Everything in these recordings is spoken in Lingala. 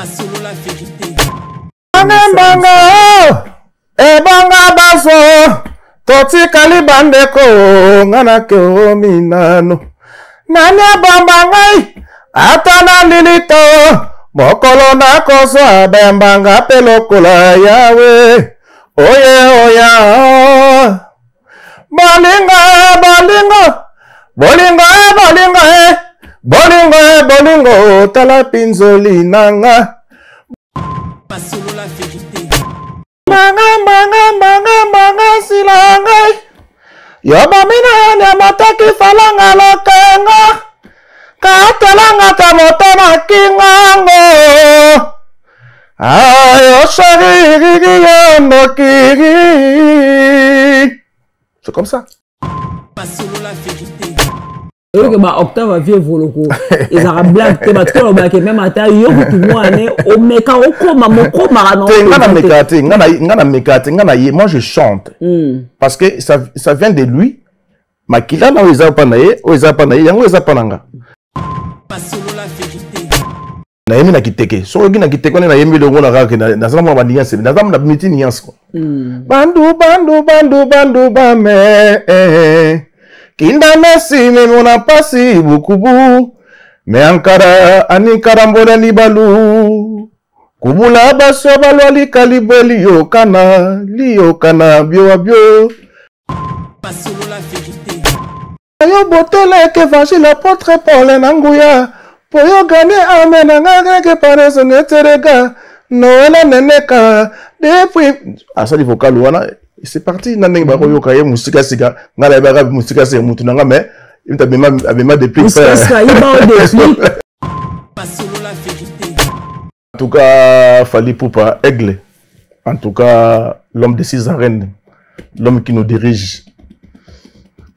selon la vérité. Banga, ebanga baso, toti kalibandeko, nganake ominano. Nanya bambangai, atana lilito, mokolo na koso abembanga pelokola yawe. Oye oya, bolingo, bolingo, tala pinzoli nanga. Selon la vérité. Manga silangai. Yoba mina nyamataki falanga lokanga. Katelanga kamotama kingango. Ayo shari yonokiri. C'est comme ça. Selon la vérité. Et que ma octave a vieux voloko. Ils ont blague te parce que le bac même à ta yo tout moi né au meka au koma moko marano. Moi je chante parce que ça vient de lui. Makila na oza panaye, yango oza pananga. Selon la vérité. Na yemi na kiteke. So ogi na kiteke na yemi longo na kaka na zama ba niance, na zama na miti niance ko. Bandu bame. Kinda nasi memona pasi bukubu me ankara anikara mbona libalu kubula baso balwali kalibeli yokana bio selon la vérité. Yo botele ke vangi l'apôtre Paul nanguya po yo gane amen ngage ke pareso neterega noela neneka depuis asali vocal wana. C'est parti, nani ba ko yoka ye musika sika ngala ba musika se mutu nanga mais il t'a bema depuis musika ça il va au défi. Selon la vérité. En tout cas Fally Ipupa Aigle, en tout cas l'homme de 6 arènes, l'homme qui nous dirige.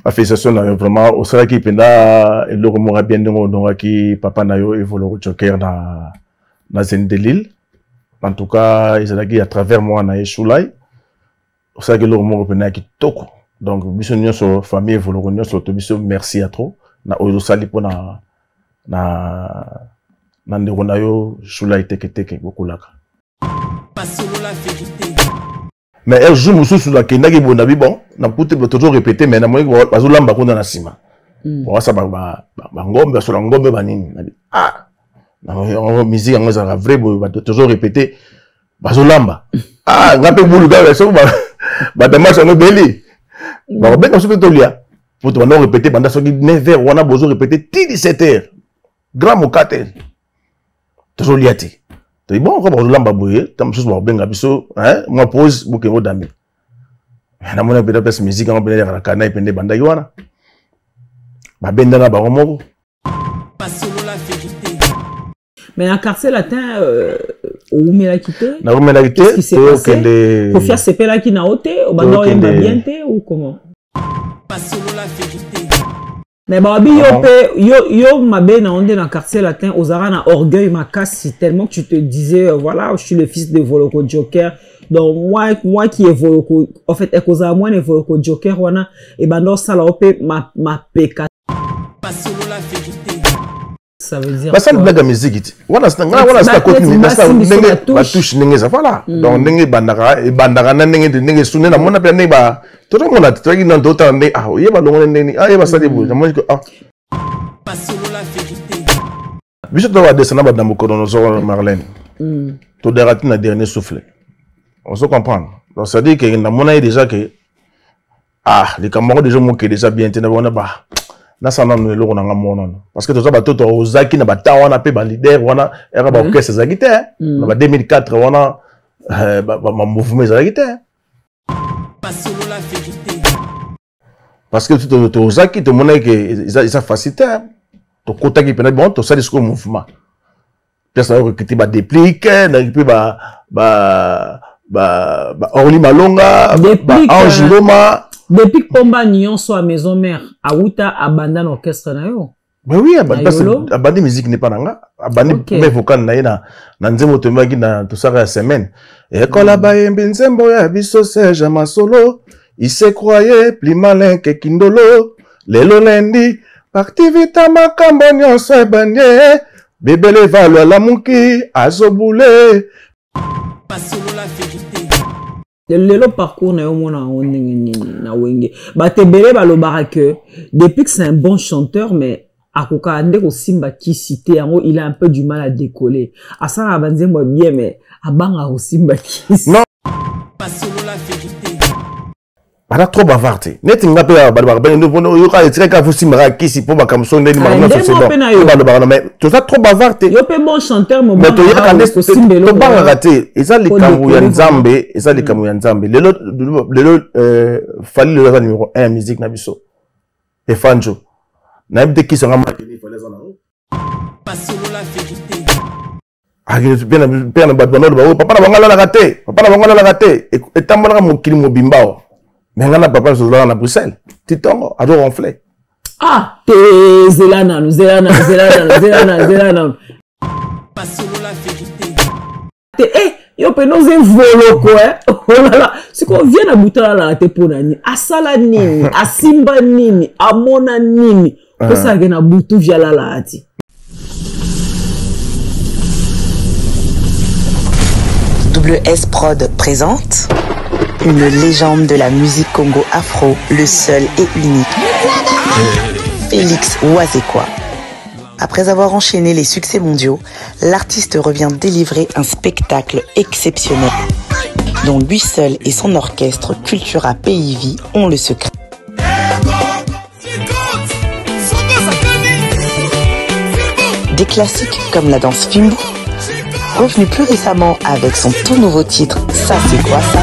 Félicitations vraiment au sera qui penda et le remora bien de qui papa nayo évolue Joker dans Zen de Lille. En tout cas ils ont à travers moi na Shulai. C'est que l'homme européen qui toko. Donc, bisogna sur famille volontaire sur biso merci à trop. Na oyo sali po na nderonayo shula teke beaucoup là. Selon la vérité. Mais elle joue musu sur la kenda ki bonabi bon, na puté toujours répéter mais na moi bazolamba ko na sima. Bon ça ba ngombe sur la ngombe banini. Ah. Na musique en ça vrai ba toujours répéter bazolamba. Ah, ngape bulu ga so ba Badama ça nous belli. Bah ben on se fait tolia. Pour toi non répéter pendant ce qui 9h on a besoin répéter 17h. Grand mokate. Toujours liati. Tu bon comme on lamba boyer, tam sous ba benga biso, hein, moi pose pour que mo dami. Na mona beda pes musique on benga la kana ipende banda ywana. Ba benda na ba moko. Selon la vérité. Mais en quartier latin ou me la quitté? Na ou me la quitté? Pour faire ces pelles qui n'a ôté, ou maintenant il va bien ou comment? Selon la vérité. Mais babi yo mabe na onde dans quartier latin aux arana orgueil ma casse tellement que tu te disais voilà je suis le fils de Voloko Joker. Donc moi qui est Voloko en fait ekoza moi ne Voloko Joker wana et bando sala opé ma peka. Selon la vérité. Ça veut dire bah ça blague musique voilà c'est côté na ça ba touche ninge ça voilà donc ninge bandara na ninge sunne na mona pe ba tout le monde a traité dans d'autres mais ah yeba longo nini ah yeba ça debout moi que ah selon la vérité biso to va descendre ba dans Kononozo Marlène to derati na dernier souffle on se comprend donc ça dit que na mona déjà que ah les camarades déjà mo que déjà bien tena bona ba na sana no eloko na ngamono parce que toza batoto ozaki na bata wana pe ba leader wana era ba orchestre za guitare na ba 2004 wana ba mouvement za guitare selon la vérité parce que to ozaki to mona que ils facilité to kota ki pena bon to ça discours mouvement personne recruter ba déplique na puis ba Orly Malonga ba Ange Loma. Depuis que Pomba Nyon soit à maison mère, Aouta abandonne l'orchestre na yo. Mais oui, abandonne musique n'est pas nanga. Abandonne mes vocal na nzembo tomaki na tout ça la semaine. Et quand la baye mbinzembo ya biso Serge Masolo, il se croyait plus malin que Kindolo. Lelo lendi, parti vita makambo nyonso ebanye. Bébélé va la monkey, azoboulé. Pas solo la vérité. Le parcours na omona na wenge. Ba tebele ba lobara que depuis que c'est un bon chanteur mais akoka ande ko simba ki cité yango il a un peu du mal à décoller. Asa abanze mo bien mais abanga ko simba ki. Non. Pas solo la vérité. Bana trop bavarte. Net nga pe ba ba no yo ka etre ka fusi mara kisi po ba kamso ndeni ba na c'est bon. Ba mais tout ça trop bavarte. Yo pe bon chanteur mo mais to ya ka neste to ba raté. Et ça les kamu ya Nzambe, et ça les kamu ya Nzambe. Lelo fali le numéro 1 musique na biso. Et Fanjo. Na bde ki songa ma il fallait ça na. Pas solo la vérité. Ah bien na badano ba papa na bangala la raté. Papa na bangala la raté. Et tambola mokili mobimbao. Mais on a papa sur à Bruxelles. Titongo, ado ronflé. Ah, t'es Zelana. Pas solo la vérité. Yo pe nous volo quoi. Oh là là, c'est qu'on vient à bouta la te ponani. Asala nini, asimba nini, amona nini. Que ça vient à boutou via la ati. WS Prod présente une légende de la musique Congo afro, le seul et unique, Félix Ouazekwa. Après avoir enchaîné les succès mondiaux, l'artiste revient délivrer un spectacle exceptionnel, dont lui seul et son orchestre Cultura PIV ont le secret. Des classiques comme la danse Fimbu, revenu plus récemment avec son tout nouveau titre Ça c'est quoi ça?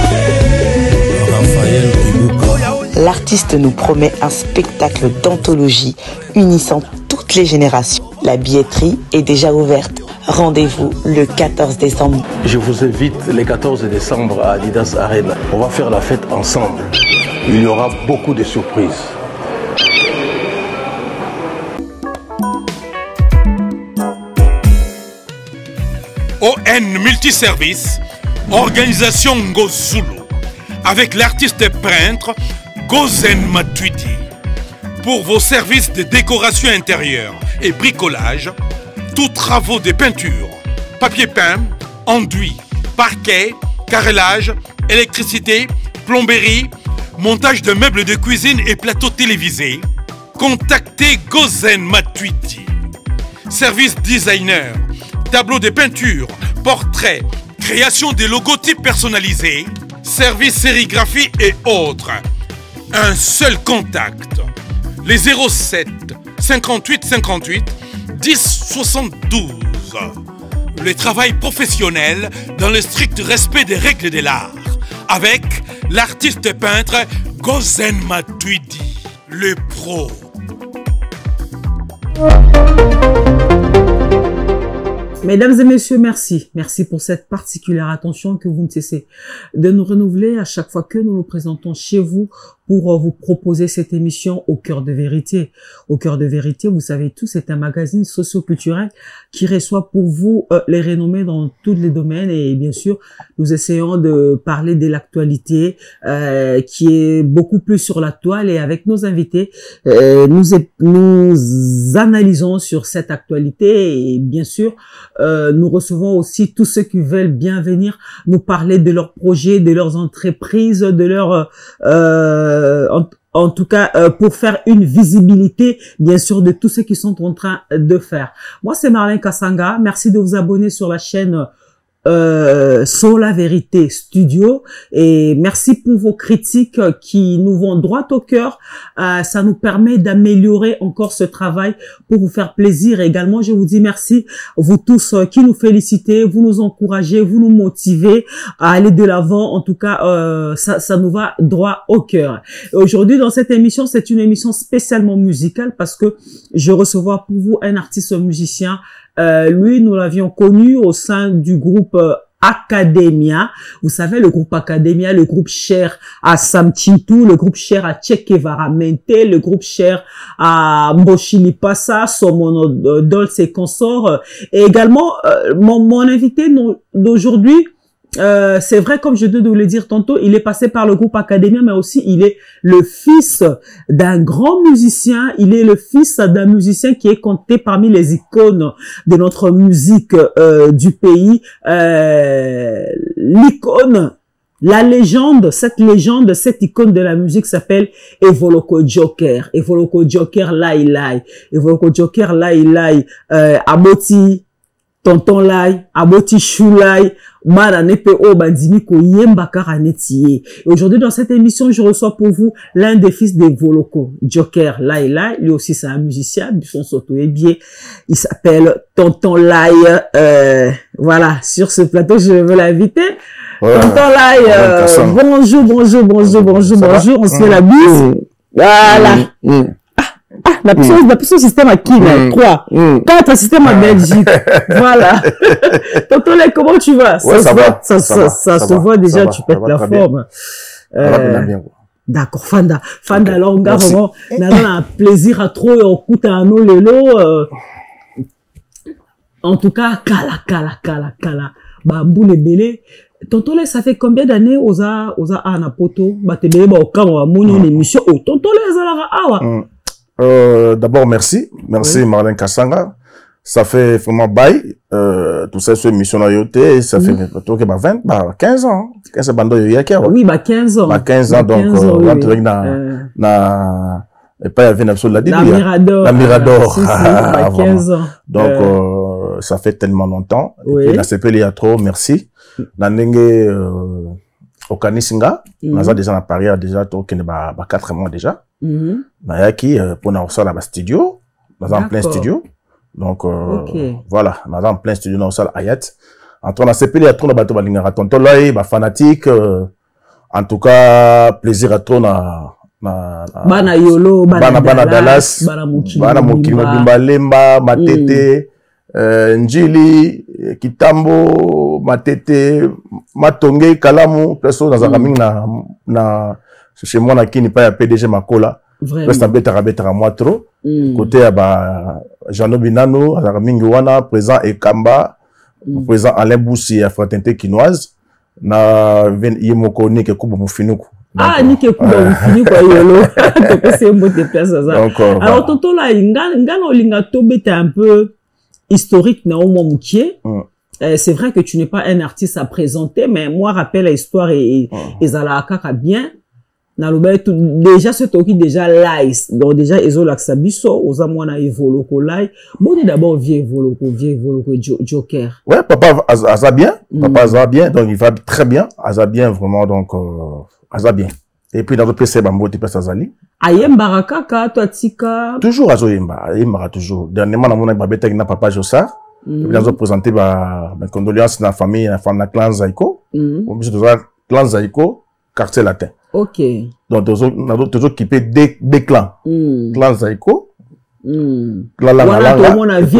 L'artiste nous promet un spectacle d'anthologie unissant toutes les générations. La billetterie est déjà ouverte. Rendez-vous le 14 décembre. Je vous invite le 14 décembre à Adidas Arena. On va faire la fête ensemble. Il y aura beaucoup de surprises. ON Multiservice, organisation Ngozulu, avec l'artiste peintre Gozen Matuidi. Pour vos services de décoration intérieure et bricolage, tous travaux de peinture, papier peint, enduit, parquet, carrelage, électricité, plomberie, montage de meubles de cuisine et plateaux télévisés, contactez Gozen Matuidi. Service designer, tableau de peinture, portrait, création de logotypes personnalisés, service sérigraphie et autres. Un seul contact, les 07 58 58 10 72. Le travail professionnel dans le strict respect des règles de l'art, avec l'artiste peintre Gozen Matuidi, le pro. Mesdames et messieurs, merci. Merci pour cette particulière attention que vous ne cessez de nous renouveler à chaque fois que nous nous présentons chez vous pour vous proposer cette émission Au cœur de vérité. Au cœur de vérité, vous savez tous, c'est un magazine socio-culturel qui reçoit pour vous les renommés dans tous les domaines et bien sûr, nous essayons de parler de l'actualité qui est beaucoup plus sur la toile et avec nos invités, nous analysons sur cette actualité et bien sûr, nous recevons aussi tous ceux qui veulent bien venir nous parler de leurs projets, de leurs entreprises, de leurs en tout cas pour faire une visibilité bien sûr de tout ce qu'ils sont en train de faire. Moi c'est Marlène Kassanga, merci de vous abonner sur la chaîne Sur la Vérité Studio et merci pour vos critiques qui nous vont droit au cœur. Ça nous permet d'améliorer encore ce travail pour vous faire plaisir. Et également, je vous dis merci, vous tous qui nous félicitez, vous nous encouragez, vous nous motivez à aller de l'avant. En tout cas, ça nous va droit au cœur. Aujourd'hui, dans cette émission, c'est une émission spécialement musicale parce que je recevrai pour vous un artiste musicien. Lui, nous l'avions connu au sein du groupe Academia. Vous savez, le groupe Academia, le groupe cher à Sam Chintu, le groupe cher à Che Guevara Mente, le groupe cher à Mboshili Passa, Somono Dolce et consorts. Et également, mon invité d'aujourd'hui, c'est vrai, comme je viens de vous le dire tantôt, il est passé par le groupe Academia, mais aussi il est le fils d'un grand musicien. Il est le fils d'un musicien qui est compté parmi les icônes de notre musique du pays. L'icône, la légende, cette icône de la musique s'appelle Evoloko Joker. Evoloko Joker Lai Lai. Evoloko Joker Lai Lai. Aboti Tonton Lai, Aboti Chou Lai. Aujourd'hui, dans cette émission, je reçois pour vous l'un des fils des Voloko, Joker Lai Lai. Lui aussi, c'est un musicien, il s'appelle Tonton Lai. Voilà, sur ce plateau, je veux l'inviter. Ouais, Tonton Lai, bonjour. On se fait la bise. Voilà. La puissance système à qui, là? 3. 4 système à Belgique. Voilà. Tonton Lai, comment tu vas? Ouais, ça se voit déjà, tu pètes la forme. D'accord, Fanda. Alors, on a vraiment, un plaisir à trop, on coûte un eau, en tout cas, kala. Bambou les belés. Tonton Lai, ça fait combien d'années oza anapoto? Te belé, au kama, mon émission. Oh, Tonton Lai, zalara awa. D'abord, merci Marlène Kassanga. Ça fait vraiment bail, tout ça sur émission à yoté, ça fait 15 ans. 15 bandes de Yakia. Oui, 15 ans. 15 ans, donc, on entre et pas y avait une absolue la Mirador. La Mirador. Si, 15 ans. Donc, ça fait tellement longtemps. Et puis, la CPL, il y a trop, merci. Nanenge, au Kanisinga, on a déjà à Paris, déjà, tout, 4 mois déjà. Nayaki, pour nous ça dans studio, dans un plein studio. Donc, voilà, dans un plein studio, dans le Ayat. Entre on a CPL, il y a trop de bateaux, Tonton Lai, fanatique, en tout cas, plaisir à trop, Bana Yolo, Bana Dallas, Bana Mukino Lemba, Matete, Njili, Kitambo, Matete, Matonge, Kalamu, perso dans un chez moi, qui n'est pas PDG Makola. Vraiment. C'est un betara moi trop. Côté, Jean Binano, Wana, présent Ekamba, présent Alain Boussi, à Fraternité Quinoise. Na Yemoko, Nike Kubo Moufinoukou. Ah, Nike Kubo Moufinoukou, Yolo. C'est un beau déplace, ça. Alors, Tonton là, Ngano Lingato, t'es un peu historique, Naomo Moukier. C'est vrai que tu n'es pas un artiste à présenter, mais moi, rappelle l'histoire et Zalaka bien. Déjà, ce toki déjà live. Donc, déjà, ils ont l'Aksabiso, aux amouana Evoloko live. Bon, d'abord, vieux Evoloko Joker. Ouais, papa, Aza bien. Papa, Aza bien. Donc, il va très bien. Aza bien, vraiment. Donc, Aza bien. Et puis, dans le PC, Bambo, tu peux s'azali. Ayem Baraka, toi, Tika. Toujours Azo Yemba. Yemba, toujours. Dernièrement, on a babette avec papa Jossa. Et puis, nous avons présenté, mes condoléances dans la famille, la femme de clan Zaiko. On a clan Zaiko, quartier latin. Ok. Donc, on a toujours équipé des clans. Clan Zaiko. Clan Langa. Tout le monde a vu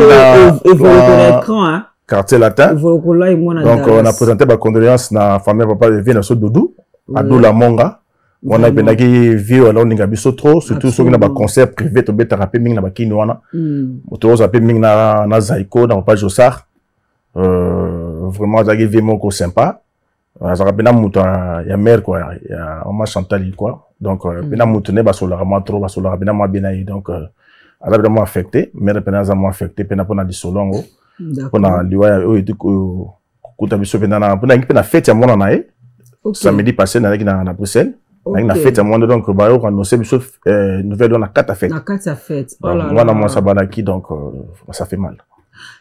l'écran, hein. Quartier latin. Donc, on a présenté ma condoléance dans la famille papa de Vienna Doudou. Adou la Monga. On a vu alors on a vu trop, surtout sur un concert privé, to beta rapé ming na bakini wana. Moto zapé ming na Zaiko, na papa Jossar. Vraiment, ça a été vraiment sympa. Ça a été ya mère quoi, ya maman Chantal quoi. Donc bena mutune ba sola vraiment trop, ba sola bena ma bien donc elle a vraiment affecté, mère pena za mo affecté pena pona di solongo. Pona liwa o etu ko kuta biso pena na pona ngi pena fête ya mona na e. Samedi passé na Bruxelles. On a fait un monde donc on a annoncé nouvelle on a 4 fêtes. On a 4 fêtes. Oh là là. Moi ça banaki donc ça fait mal.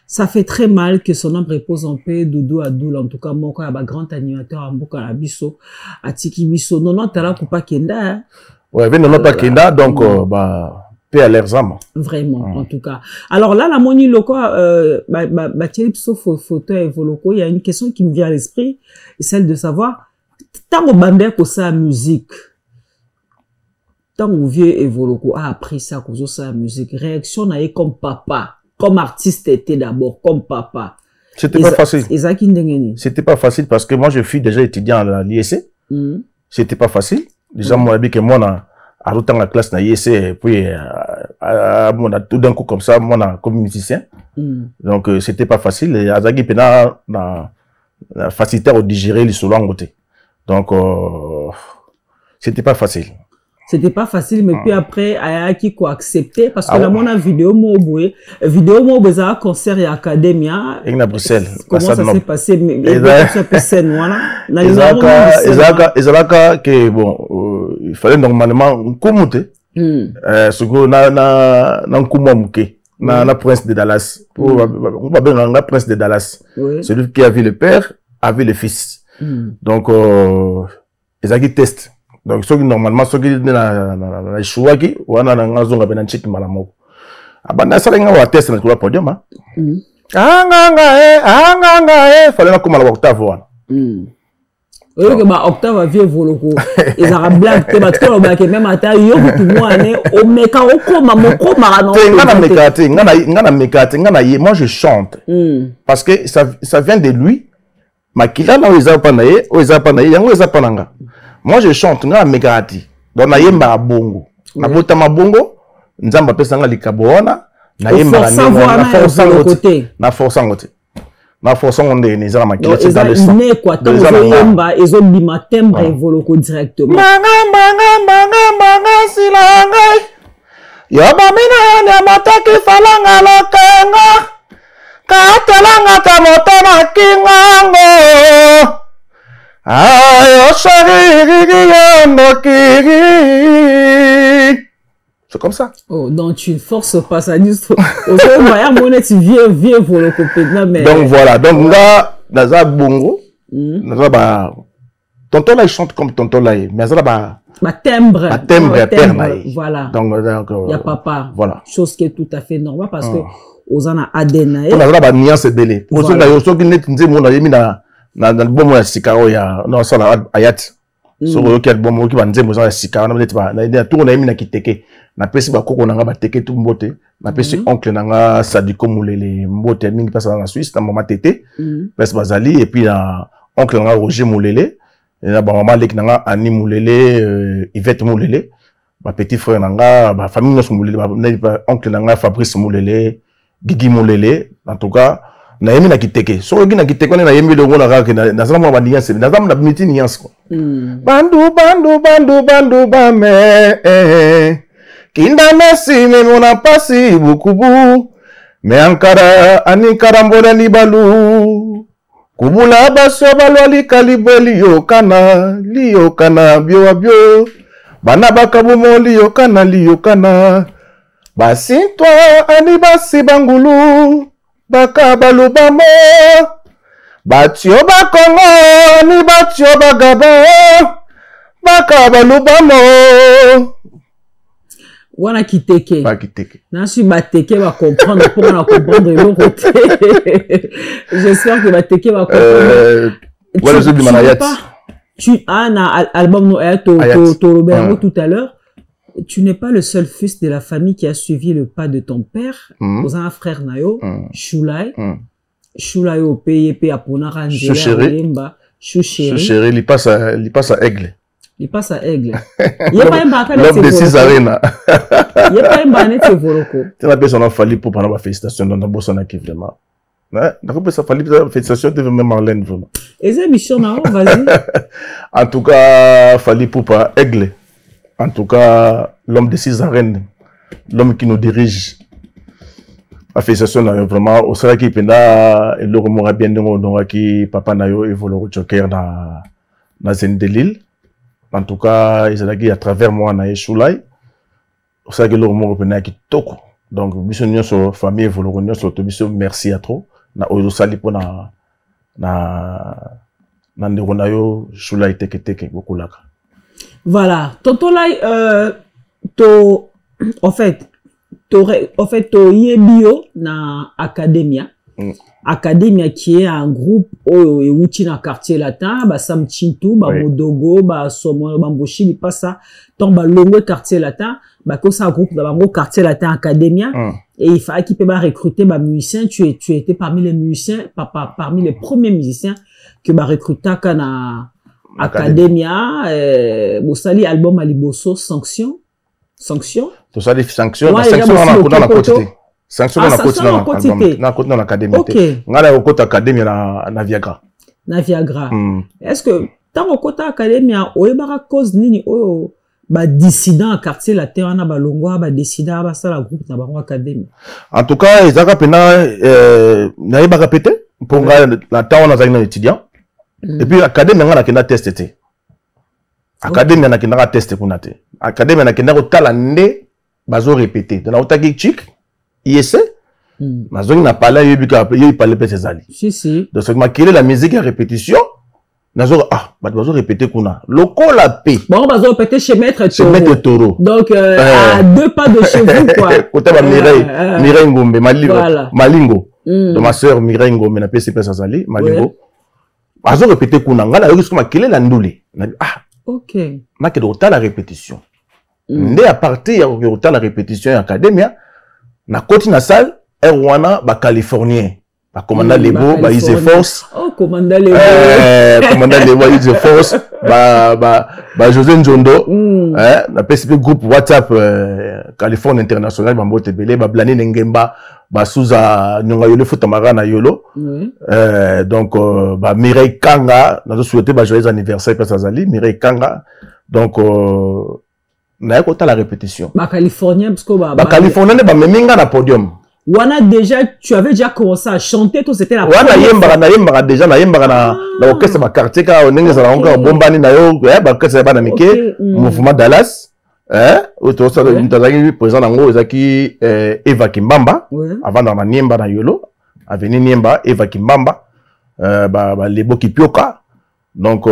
Ça fait très mal que son âme repose en paix. Doudou Adoul en tout cas mon cas grand animateur en Mboka na biso atiki biso non tala ko pa kenda. Ouais, non pas kenda donc paix à leurs âmes. Vraiment en tout cas. Alors là la moni loko photo Evoloko, il y a une question qui me vient à l'esprit, celle de savoir tant au bandé pour sa musique, tant au vieux Evoloko a appris ça pour sa musique, réaction n'a eu comme papa, comme artiste était d'abord, comme papa. C'était pas facile. C'était pas facile parce que moi je suis déjà étudiant à l'IEC. C'était pas facile. Déjà moi que moi à l'autant la classe na IEC et puis tout d'un coup comme ça moi comme musicien. Donc c'était pas facile. Et Azagi pena la facilité à digérer les solos en côté. Donc, c'était pas facile. C'était pas facile, mais puis après, Ayaki quoi accepter parce que la mon vidéo moboué ça concert et academia. Et à Bruxelles. Comment ça s'est passé? Mais ça peut scène voilà. Ezalaka que bon, il fallait normalement commuter. Ce que na kumamke na prince de Dallas. On va bien la prince de Dallas. Celui qui a vu le père a vu le fils. Donc ezaki test. Donc, normalement, ceux qui sont dans les choix qui ou dans la zone de Benanchik Malamo. Abanda Salinga ou à test dans le podium. Fallait la comme la octave. Oui, que ma octave a vu voloko. Ils ont blague que ma trop blague même à taille yo tout moi né au meka au koma moko marano. Moi je chante. Parce que ça vient de lui. Makila na oza panaye, yango oza pananga. Moi, je chante, nga mekarati. Donc, na yemba bongo. Na bota ma bongo, nzamba pesa nga likabona, na yemba na force côté. Na force côté. Na force côté, ni zala makila c'est dans le sang. Ne quoi, tant que yemba, ils ont bima timbre et voloko directement. Manga silanga. Yoba mina ya mataki falanga lokanga. Katalanga kamotana kingango. C'est comme ça. Oh, donc tu ne forces pas ça du tout. Donc voilà, donc là, Naza Bongo, Naza tonton là il chante comme tonton là, mais Naza ba timbre, voilà. Donc il y a papa. Voilà. Chose qui est tout à fait normale parce que aux ana ADN. On a ba nuance belé. Pour ceux là, ceux qui n'est nzé mon ayemi na bon ya sikaro ya non ça la ayat. So ko bon mo ki ba nzé mo za sikaro na peut-être ba na tour na yemi na kiteke. Na pesi ba koko na nga ba teke tout mbote. Na pesi oncle na nga Sadiko Moulele mbote mingi passe en Suisse na maman tété. Pesi bazali et puis na oncle na nga Roger Moulele. Et na ba maman lek na nga Annie Moulele, Yvette Moulele. Ba petit frère na nga ba famille no Moulele ba oncle na nga Fabrice Moulele, Gigi Moulele. En tout cas na yemi na kiteke. So yemi na kiteke na yemi longo na ka na zama ba niance. Na zama na miti niance ko. Bandu ba me. Kinda Messi me mona pasi bukubu. Me ankara anikara mbona libalu. Kubula baso balwali kalibwe liyo kana bio. Bana bakabumo liyo kana. Basintwa anibasi bangulu. Baka balubamo. Batio bakongo ni batio bagabo. Baka balubamo. Wana kiteke. Pas kiteke. Nansi bateke va comprendre pour on comprendre le côté. J'espère que bateke va comprendre. Voilà je dis manayat. Tu as un album Noël to Robert tout à l'heure. Tu n'es pas le seul fils de la famille qui a suivi le pas de ton père. Vous avez un frère Nayo, Shulai. Shulai au PYP à Ponara Lemba, Chouchéri, il passe à Aigle. Il passe à Aigle. Il y a pas un bac à l'homme de 6 arènes. Il y a pas un bac à Voloko. Tu as besoin de fallu pour prendre ma félicitation dans la bosse en acquis vraiment. D'accord, ça fallait félicitations de même Marlène vraiment. Et c'est Michel Nao, vas-y. En tout cas, fallait pour pas Aigle. En tout cas, l'homme de 6 arènes, l'homme qui nous dirige. La félicitation vraiment au sein qui penda et le remora bien de qui papa nayo et volo joker na Zendelil. En tout cas, ils ont à travers moi na Shulai. Au sein que le remora penda qui toko. Donc mission sur famille volo sur to merci à trop. Na ozo sali po na ndeko nayo Shulai teke beaucoup là. Voilà, tonton Lai, en fait, bio na Academia. Academia qui est un groupe où tu na quartier latin, ba Sam Chintu, ba Modogo, ba Somo, ba Mboshi, il passe ça, tant ba longue quartier latin, ba que ça groupe dans le quartier latin Academia. Et il fallait qu'il peut recruter ba musiciens. Tu étais parmi les musiciens, parmi les premiers musiciens que ba recruta kana Academia, Bossali album Aliboso, Sanction. Tout ça, des sanctions. Sanctions, on a dans la quantité. Sanctions, on a dans la quantité. On a dans l'académie. On a au côté académie, na Viagra. na Viagra. Est-ce que tant au côté académia oyebaka cause nini oyo ba dissident à quartier latin wana ba longwa ba dissident ba sala groupe na bango académie? En tout cas ezaka pena nayebaka pété pour la temps on a un étudiant et puis académie nga na kenda test té. Académie na kenda test kuna té. Académie na kenda ko tala nde bazo répéter. Dans la otaki chic ISC mazongi na pala yebika yebi parler pe ces ali. Si. Donc ma quelle la musique à répétition. Nazo bazo répéter kuna. Lokola P. Bon bazo répéter chez Maître Toro. Chez Maître Toro. Donc à 2 pas de chez vous quoi. Côté ba Mireille Ngombe Malingo. De ma sœur Mireille Ngombe na PCP Sazali Malingo. Bazo répéter kuna ngala yoki ma quelle la ndule. OK. Na ke de la répétition. Ndé à partir de la répétition en académia na côté na salle wana ba californien. Ba commandant Lebo, ba Easy Force. Oh, commandant Lebo. Commandant Lebo, Easy Force. Ba José Njondo. Na PCP groupe WhatsApp Californie International, ba Mbote Belé, ba Blani Nengemba, ba Souza Nyonga Yolo Futamara na Yolo. Donc, ba Mireille Kanga, na souhaité ba joyeux anniversaire pour Sazali, Mireille Kanga. Donc, na yako la répétition. Ba Californien, parce que ba Californien, ba meminga na podium. Wana déjà, tu avais déjà commencé à chanter, toi c'était la première fois. Na yembara déjà, na yembara na orchestre ba quartier ka onenge za encore bombani na yo, ba orchestre ba na mike, mouvement Dallas, auto ça ntazaki présent nango ezaki Eva Kimbamba, avant na Niemba na Yolo, avenue Niemba, Eva Kimbamba, ba Lebo Kipioka. Donc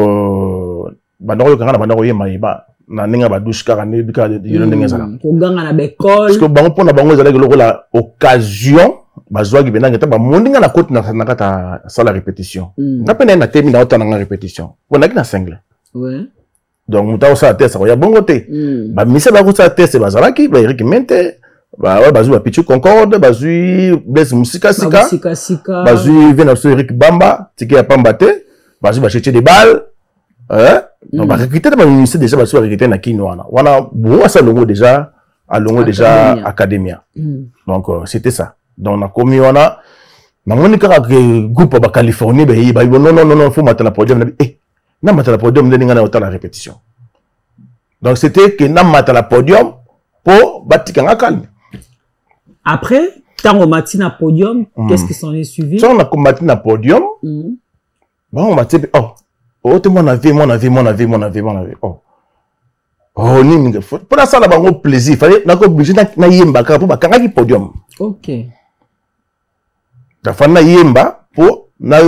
ba ndoko kanga na bandako yemba yeba. Na ninga ba douche car ne bika de yelo ndenge zala ko ganga na bekol parce que bango pona bango zala ke la occasion bazwa ki benanga ta ba mondinga na côté na kata sala répétition na pena na temi na otana na répétition pona ki na single donc muta sa test ya bongo te ba mise ba ko sa test bazala ki ba Eric Mente ba bazu ba Pichu Concorde bazu Blaise Musika Sika bazu vena so Eric Bamba tiki ya pamba te bazu ba chercher des balles donc ba recruter ba ministère déjà ba so recruter na kino wana bon ça longo déjà à longo déjà académia donc c'était ça donc on a commis wana na monika que groupe ba Californie ba non faut mettre la podium na mettre la podium de ninga na autant la répétition donc c'était que na mettre la podium pour batikanga calme après tant au matin à podium qu'est-ce qui s'en est suivi ça on a combattu na podium bon on m'a dit oh, tu m'en avais. Oh, ni pour ça, là, on a plaisir. Fallait, on a obligé na yemba pour ba kanga ki podium. Ok. La fin na yemba pour na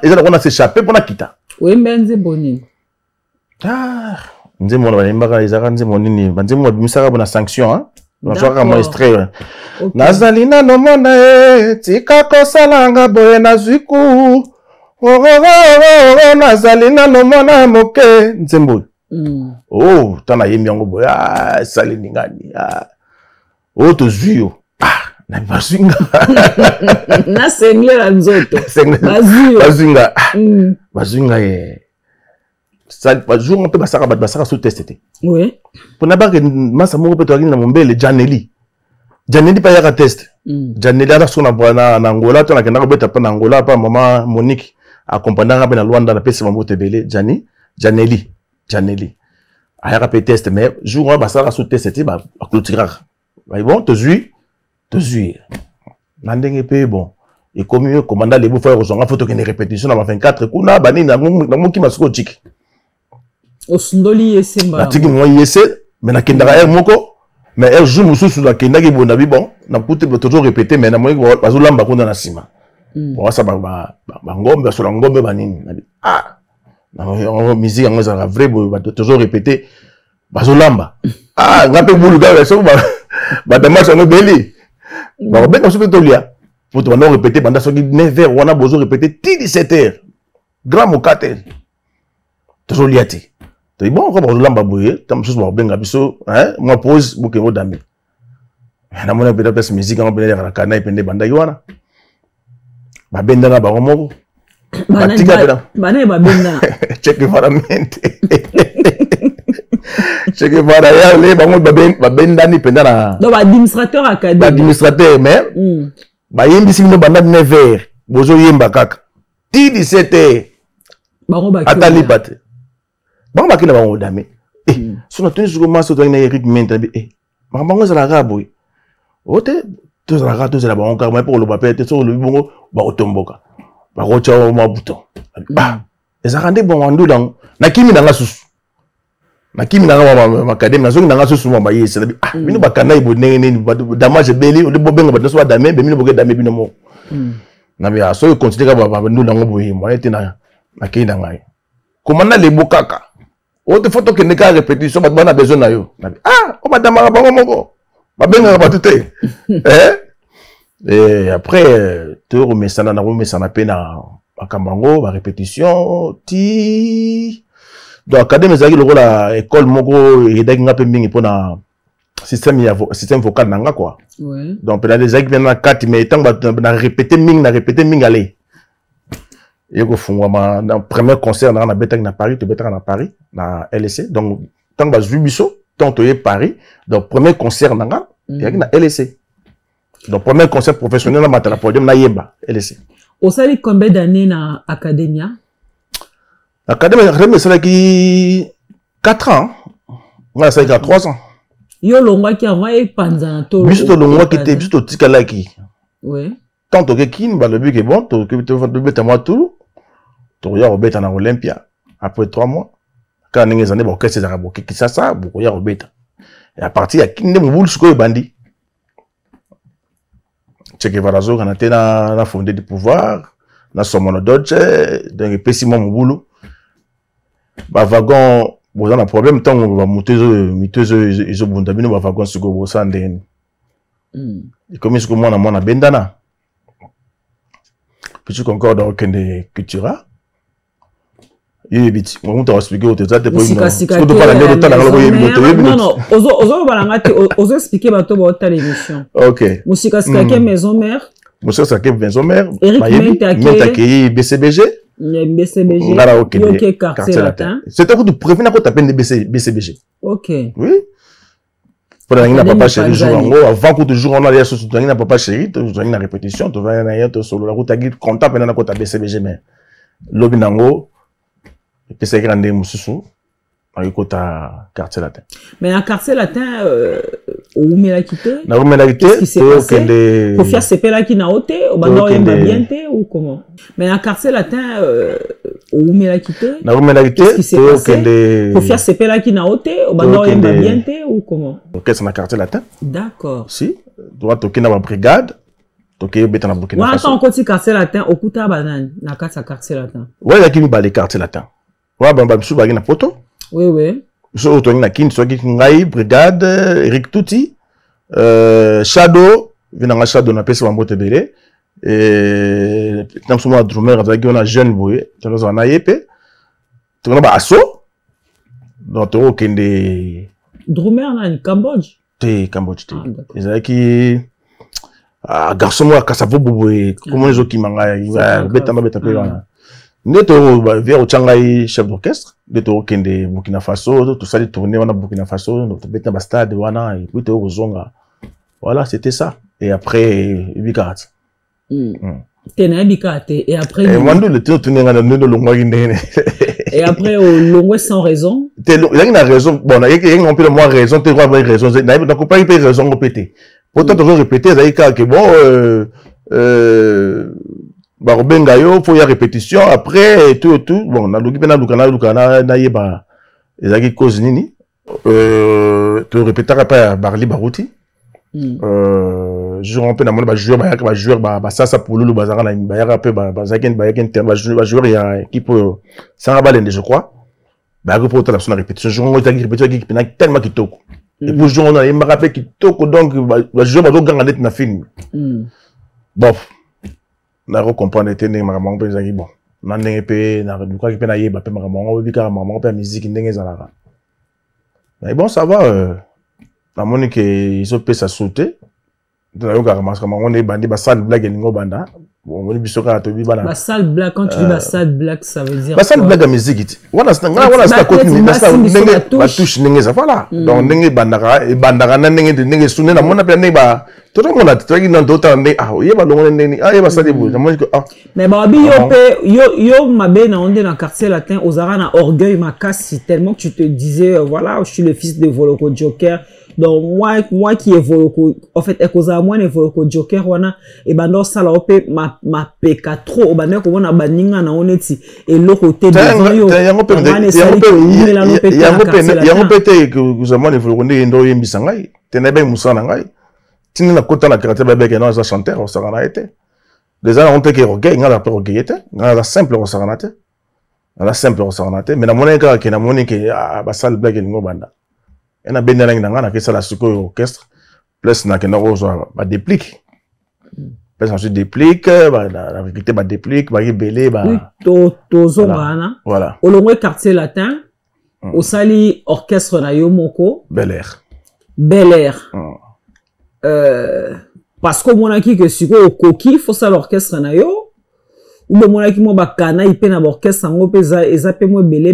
ils ont s'échapper pour na kita. Oui, mais nze boni. Nze mo na yemba ka izaka nze mo nini, nze mo bimisaka bona sanction hein. On joue comme extrait. Nazalina no mona tika ko salanga boye na ziku. Nazalina no mona moke nzembo. Oh, tana yemi yango boya sali ningani. Oh to zuyo. Na bazinga. Na sengle la nzoto. Bazinga. Bazinga sali bazinga pe basaka sous testé. Oui. Pour na ba que masa moko pe to na mombele Janeli. Janeli pa yaka test. Janeli ala sona bwana na Angola to na kenda ko beta pa na Angola pa mama Monique accompagnant na Luanda na pesi Mambote Belé Janeli ayaka pe test mais jour ba sala sous test ba clôturer ba bon te zui na ndenge pe bon et comme commandant les beaux-frères ont photo que des répétitions dans 24 kuna bani na moki masuko chiki osundoli yesemba na tiki mo yese mais na kendaka moko mais un jour mususu na kendaki bonda bi bon na puté toujours répéter mais na mo bazolamba kuna na sima bon ça ba ngombe sur la ngombe banini na musique en ça vrai ba toujours répéter bazolamba ngape bulu ga so ba dama so no beli ba ben so to lia pour to répéter pendant so 9h on a besoin répéter 17h grand mokate toujours liati to bon ko bazolamba boye tam so ba benga biso moi pause buke mo dami na mona peut être musique en benga la kana ipende banda yiwana babenda na bango moko bana babenda cheke varamente cheke vara ya le bango babenda ni penda na donc administrateur académique administrateur mais ba yembi sino banda 9h bozo yemba kaka ti 17h atali bate bango bakina bango dame sona tuni suko maso to na Eric Menta bango za la rabo ote to za la rato za la bango ka mais pour le bapete so le bongo ba otomboka ba rocha ma bouton eza rande bon andu dans na kimi na susu na kimi na académie na zongi na susu ma yese bino bakana ibo nene damage beli de bobenga ba so dame be bino boke dame bino mo na bia so continue ka ba ndu na ngobo himo ete na kinda ngai komanda le bokaka o te photo ke ne ka répétition ba bana besoin na yo o madama bango moko ba benga ba tuté et après te remesana na pe na bakambango ba répétition ti donc académie zaki lokola école moko edaki nga pe mingi pona système vocal nanga quoi donc peut-être les zaki na 4 mais tant na répéter mingi aller yego fungwa na premier concert na betaki na Paris to betaka na Paris na LSC donc tant ba jubiso tant to Paris donc premier concert nanga yaki na LSC donc premier concert professionnel na matala podium na yemba LSC au sali combien d'années na académia c'est qui 4 ans on a ça 3 ans yo longwa ki avant e panza na to biso to longwa ki te biso to tikala ki ouais tant que kin ba le but est bon to que to beta moi tout to ya robeta na Olympia après 3 mois quand ningi zane ba orchestre za boki ki ça bu ya robeta et à partir ya kinde mubulu suko bandi Che Varazo kana tena na fondé du pouvoir na somono doce donc pesimo mubulu ba wagon boza na problème tant ba mutezo izo bunda bino ba wagon suko bosa ndeni comme suko mwana bendana puis encore dans kende cultura yebiti on t'a expliqué au théâtre pour une non ozo balangati ozo expliquer bato ba ta l'émission OK musika skake maison mère musika skake maison mère Menta qui BCBG OK quartier latin c'était pour te prévenir qu'on t'appelle BCBG OK oui pour la papa chéri jour en haut avant que toujours on allait sur la papa chéri tu as une répétition tu vas na yato solo la route à guide comptable na ko ta BCBG mais lobi nango et c'est grande mususu avec ta quartier latin mais en quartier latin où me la quitté na où me la quitté pour faire CP là qui na hôte au bando yemba bienté ou comment mais en quartier latin où me la quitté na où me la quitté pour faire CP là qui na hôte au bando yemba bienté ou comment OK c'est na quartier latin d'accord si doit toquer na brigade toquer beta na Burkina Faso on continue quartier latin okuta banane na quartier latin ouais la qui me balé quartier latin ouais bamba bisu bagi na poto oui so to na kin so ki ngai brigade Eric Touti Shadow vinanga Shadow na pesa mbote belé et tam so mo drummer avec on a jeune boy to na yepe to na ba asso donc to kende drummer na Cambodge Cambodge ezaki garçon mo kasavo boboé comment les autres manga beta pe wana neto vers au Changai chef d'orchestre de to kende Burkina Faso tout ça les tourner on a Burkina Faso notre beta ba stade wana et puis to ozonga voilà c'était ça et après Bikat tena Bikat et après et moi le tourner ngana no longwa kindene et après au longwa sans raison il y a une raison bon il y a un peu moins raison tu vois raison donc pas une raison répéter pourtant toujours répéter ça que bon barobenga yo faut y a répétition après et tout bon na luki pena lukana na yeba ezaki cause nini tu répéter pas barli baruti je rompe na mona ba joueur ba sasa pululu bazanga na ba yaka pe ba zaken ba joueur ya équipe sans balende je crois ba ko pour la son répétition je rompe répétition qui pena tellement kitoko et pour jouer on a il me rappelle kitoko donc ba joueur ba do ganga net na film bon na recomprendre tene makambo pe zaki bon na ndenge pe na luka ki pe na yeba pe makambo bika makambo pe musique ndenge ezalaka mais bon ça va na monique ils ont fait ça sauter de la yoga makambo on est bandi ba sale blague ningo banda bon on biso ka to bi bana ba sale blague quand tu dis ba sale blague ça veut dire ba sale blague musique voilà c'est côté mais ça ba touche ndenge ça voilà donc ndenge bandaka na ndenge sunne na mona pe ndenge ba tout le monde a dit dans d'autres ndenge ah yeba longo ndenge ah yeba sale bo moi que ah mais ba bi yo mabe na onde na quartier latin ozara na orgueil makasi tellement que tu te disais voilà je suis le fils de Voloko Joker. Donc moi qui est Voloko en fait ekoza moi ne Voloko Joker wana et bando sala opé ma peka trop o bande ko wana baninga na oneti et le côté de yo yango pété que za moi ne Voloko ndo yembisa ngai tenebe musana ngai tinina kota na karaté bébé que non za chanteur on sera na été déjà on te que orgueil ngala pe orgueil était ngala simple on sera na été ngala simple on sera na été mais na moneka ke na monike ba sale blague ngo banda et a bien des gens qui ont fait orchestre, plus na kena rose ba déplique, plus ensuite déplique, la vérité ba déplique, ba belé ba. Oui, tozongana. Voilà. Au long quartier latin, au sali orchestre na yo moko. Bel Air. Bel Air. Parce que mon aki que si au coquille faut ça l'orchestre na yo. Ou le monaki mo bakana ipe na orchestre ngo peza ezape mo belé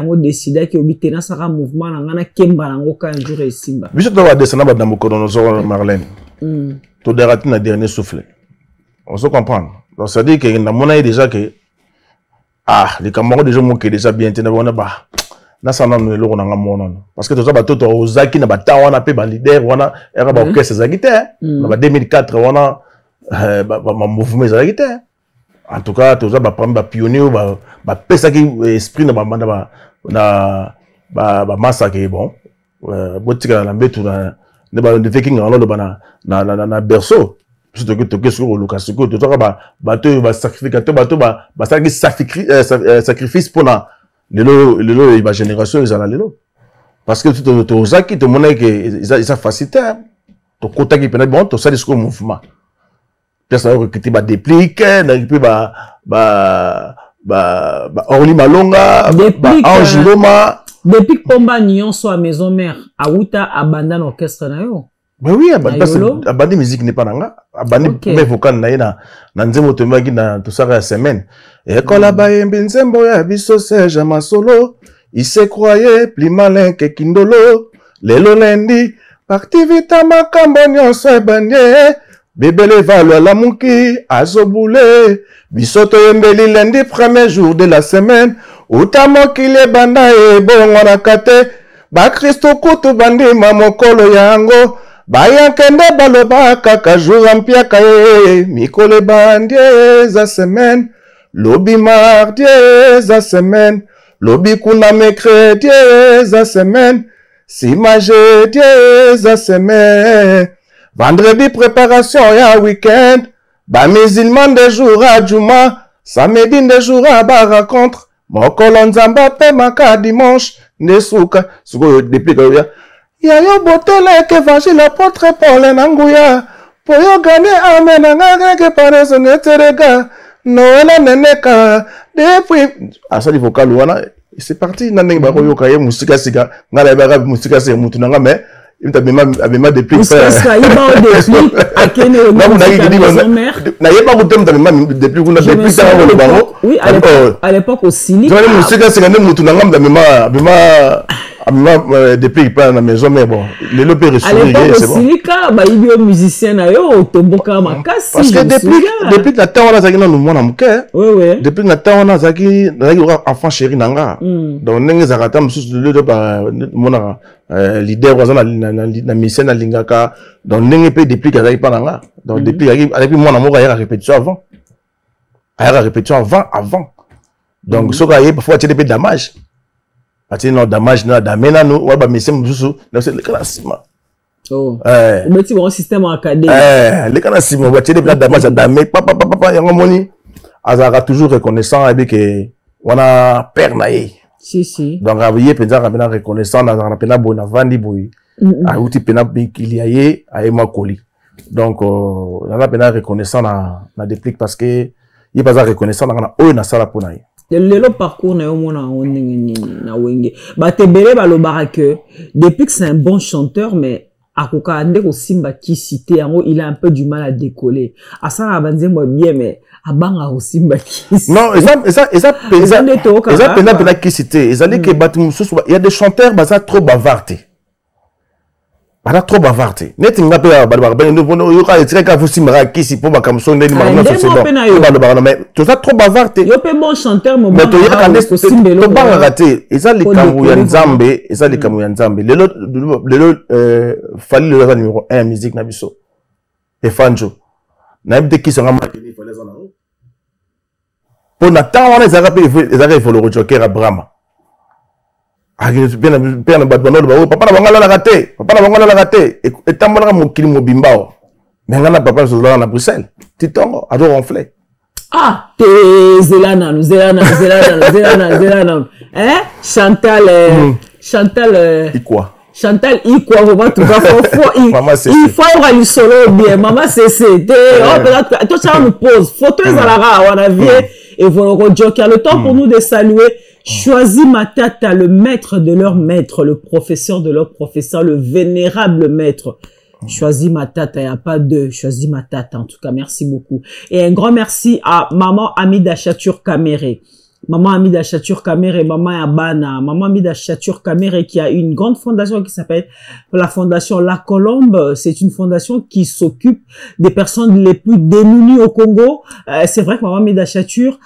ngo décida que obitena saka mouvement na ngana kemba ngo ka un jour esimba biso to va descendre ba damoko dans nos Marlène to derati na dernier souffle on se comprend donc ça dit que na mona déjà que les camarades déjà mo que déjà bien tena bona ba na sana no loko na ngamono parce que to za ba to ozaki na ba tawana pe ba leader wana era ba orchestre za guitare na ba 2004 wana ba mouvement za guitare. En tout cas, tout ça, bah pionnier, bah pesa qui esprit na massa qui est bon. Botika na mbetu na de viking en lo na berceau. Surtout que toke sur le casco, tout ça ba sacrificateur ba sacrifice pour na lelo ba génération ils ala lelo. Parce que tout ça qui te monnaie que ça facilité. To kota qui peut bon, to ça discours mouvement. Personne recruté ba déplique n'arrive Orly Malonga ba Angiloma depuis Pomba Nyon soit maison mère Aouta abandonne orchestre na yo mais oui abandonne musique n'est pas nanga abandonne mais vocal na nzembo tomaki na tout ça la semaine et kola ba yembi nzembo ya biso Serge Masolo il se croyait plus malin que Kindolo lelo lendi parti vita makambo nyonso ebanye Bébélé valwa la mouki, azoboulé, bisoto yembeli lundi premier jour de la semaine, utamo kile banda e bongo kate, ba Christo kutu bandi mamokolo yango, ba yankende baloba kaka jour ampiaka e, mikole bandie za semaine, lobi mardi za semaine, lobi kuna mercredi za semaine, sima jeudi za semaine. Vendredi, préparation ya week-end. Ba musulman de jour à Juma. Samedi de jour à ba rencontre. Mokolo nzamba pe maka dimanche. Nesuka. Suko depuis que ya yo botele ke évangile apôtre Paul nanguya. Po yo gane amen nga ke pareso neterega. Noël neneka. Depuis. Ça il faut wana. C'est parti. Naneng ba yo kaye musika sika. Ngala ba musika se mutu nanga mais il t'a bien depuis depuis à l'époque aussi depuis pas la maison mais bon les lopes c'est bon bah il est musicien ayo tomboka makasi parce que depuis la temps on a zaki na mwana muke oui depuis la temps on a zaki enfant chéri nanga donc ndenge zakata mususu le ba mona leader wazana na mission na lingaka donc ndenge pe depuis kazaki pa nanga donc depuis avec mwana moko ya répétition avant donc so ka yé parfois tu des dommage ati non damage na damena no wa ba mission mususu na c'est le classement meti bon système académique le classement wa tele pla damage damé papa yango moni azara toujours reconnaissant avec que wana père na ye si donc avié penza rapena reconnaissant na rapena bona vandi boy a uti pena bikilia a makoli donc na rapena reconnaissant na déplique parce que il pas reconnaissant na o na sala pona ye le parcours na mona na wenge ba te belé ba lo barake depuis que c'est un bon chanteur mais akoka ndeko simba kisite yango il a un peu du mal à décoller asana banze moi bien mais abanga ko simba kisite non eza pena kisite ezali ke batu mususu il y a des chanteurs baza trop bavarté bana trop bavarté net nga pe ba no yo ka etika ka fusimba kisi po bakamso ndeni ba no c'est bon mais tout ça trop bavarté yo pe bon chanteur mo mais to yaka ko simbelo to banga raté ezali kamu ya nzambe ezali kamu ya nzambe lelo fali le numéro 1 musique na biso e fanjo na bite ki songa makini fallait ça na pour na temps on ezaka pe ezaka faut le rejoker à Brahma bien na batwana lo papa na bangala la raté papa na bangala la raté etambola mokili mobimbao mais ngana papa zo na Bruxelles titongo ado ronfler ah te zelana hein Chantal Chantal Ikwa vraiment tout cas il faut aller solo bien maman c'est toi ça nous pose photo ezalaka on a vu et voilà Joker le temps pour nous de saluer Choisis Matata, le maître de leur maître, le professeur de leur professeur, le vénérable maître. Choisis Matata, il n'y a pas de Choisis Matata. En tout cas, merci beaucoup. Et un grand merci à maman Amida Chatur Kamere. Maman Amida Chatur Kamere, maman Abana, maman Amida Chatur Kamere qui a une grande fondation qui s'appelle la fondation La Colombe. C'est une fondation qui s'occupe des personnes les plus démunies au Congo. C'est vrai que maman Amida Chatur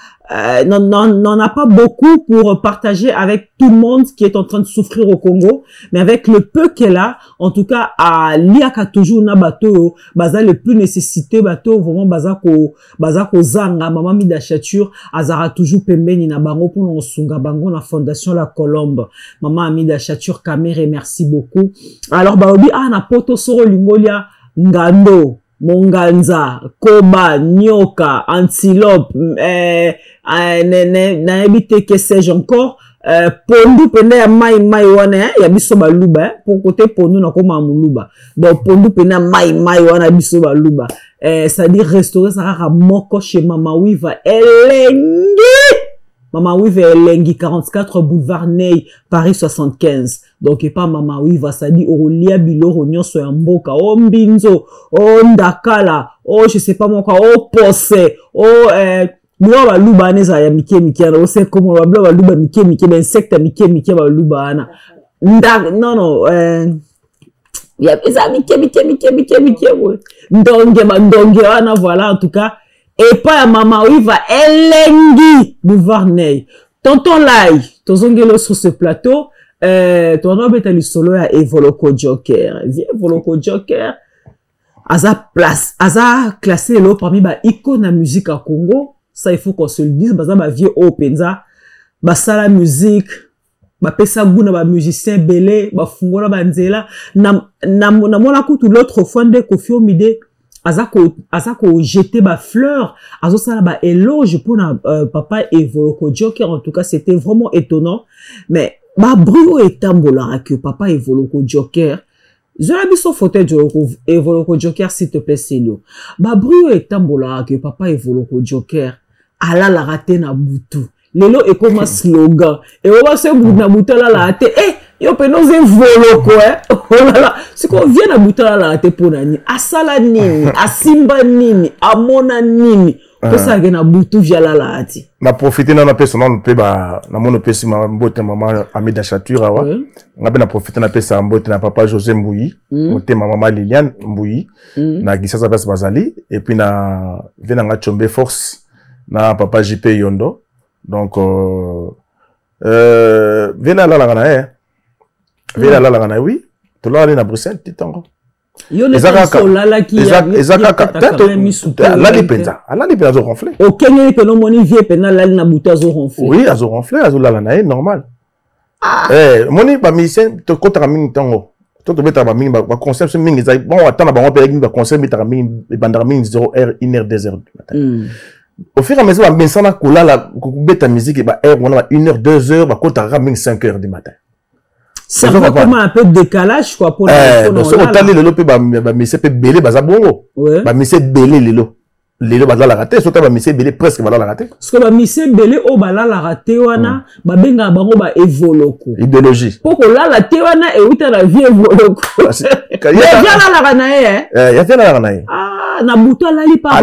n'en a pas beaucoup pour partager avec tout le monde qui est en train de souffrir au Congo, mais avec le peu qu'elle a, en tout cas, à liaka toujours na bateau, baza le plus nécessité bateau, vraiment baza ko zanga, maman Mida Chatur, azara toujours pembeni na bango pour nous sunga bango na fondation La Colombe. Maman Amida Chatur Kamere, merci beaucoup. Alors, baobi, na poto soro lingolia, ngando, monganza, koba, nyoka, antilope, naebite que sais-je encore, pondu pene ya mai wana ya biso baluba pour côté pondu na koma muluba donc pondu pene ya mai wana biso baluba c'est-à-dire restaurer ça rara moko chez Mama Wiva elengi 44 boulevard Ney Paris 75 donc et pas Mama Wiva ça dit olia biloro nyonso ya mboka o mbinzo o ndakala o je sais pas moi quoi o pose o Mwa baluba neza ya mike ana ose komo baluba mike ba insecte mike baluba ana non ya eza mike we ndonge ana voilà en tout cas et pas Mama Wiva elengi boulevard Ney tonton Lai tozongelo sur ce plateau tonton betali solo ya Evoloko Joker Evoloko Joker aza classé lo parmi ba icône na musique à Congo. Ça, il faut qu'on se le dise. Baza ba vieux openza, ba sala musique, ba pesa guna ba musicien belé, ba fungola ba nzela. Na mona kutu l'autre fois de Koffi Olomide, azako jeter ba fleurs, azo sala ba éloge pour na papa Evoloko Joker. En tout cas, c'était vraiment étonnant. Mais ba brio etambola que papa Evoloko Joker. Je l'ai mis son fauteuil de Evoloko Joker, s'il te plaît, c'est nous. Ba brio etambola que papa Evoloko Joker. Ala la raté na butu. Lelo e comme un slogan. Et on va se bout na butu la raté. Yo pe no ze Voloko Oh là là. C'est qu'on vient na butu la raté pour nani. Asala nini, asimba nini, amona nini. Pour ça que na butu via la raté. Na profiter na personne pe ba na mono pe si mbote maman Amida Chatur awa. Na be na profiter na pe sa mbote na papa José Mbouyi, mbote maman Liliane Mbouyi. Na gisasa bas bazali et puis na vena nga Chombe Force. Na papa JP Yondo donc vena la gana vena la gana oui to la na Bruxelles titango yo ne so la ki ezaka la lipenza zo ronfler o kenye pe no moni vie pe na la na buta zo ronfler oui azo ronfler azo la na normal moni ba mission to kota mingi tango to beta ba mingi ba concept mingi za bon attends ba on pe ba concept beta mingi bandara mingi 0h 1h 2h du matin. Au fur et à mesure, on a la musique, 1h, 2h, on a 5h du matin. Ça va comme un peu de décalage, quoi, pour le les deux bazar la raté, surtout ba mise belé presque bazar la raté. Parce que ba mise belé o bala la raté wana, ba benga bango ba evoloko. Idéologie. Poko la la te wana e uta la vie evoloko. Ya la ranae ya te la ranae. Ah, na buto la li pa.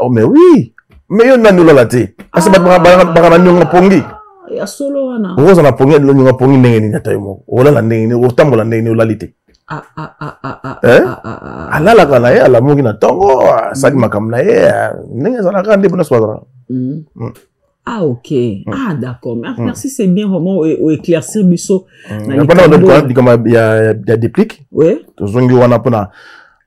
Oh mais oui. Mais yo nanu la raté. Asa ba ba nyonga pongi. Ya solo wana. Oza na pongi lo nyonga pongi ndenge ni natayo. Ola la ndenge ni otambola ndenge ni olalite. Alala kana ye ala mungi na tongo sadi makamna ye ndenge zala kande bona swazara. Ah ok. Ah d'accord. Merci, c'est bien vraiment au éclaircir biso. Na pendant il y a des plics. Oui. Tozongi wana pona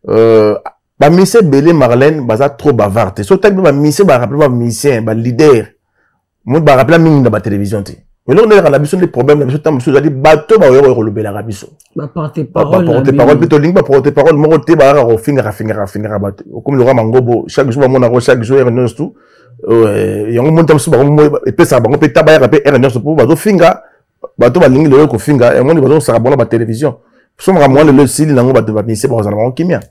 ba mise belé Marlène baza trop bavard. So tak ba mise ba rappeler ba musicien ba leader. Mo ba rappeler mingi na ba télévision te. Mais là, on a l'habitude des problèmes, l'habitude de bateau, bah, on le béla rabiso. Bah, porte-parole. Porte-parole, plutôt ligne, porte-parole, mon côté, bah, on finira, comme le roi Mangobo, chaque jour, mon arro, chaque jour, et tout. Et on monte sur et puis ça, on peut tabayer, et on pour bateau, finga, bateau, bah, ligne, le finga, et on dit, ça va la télévision. Si on ramène le style, on va devoir misser, on va en kimia.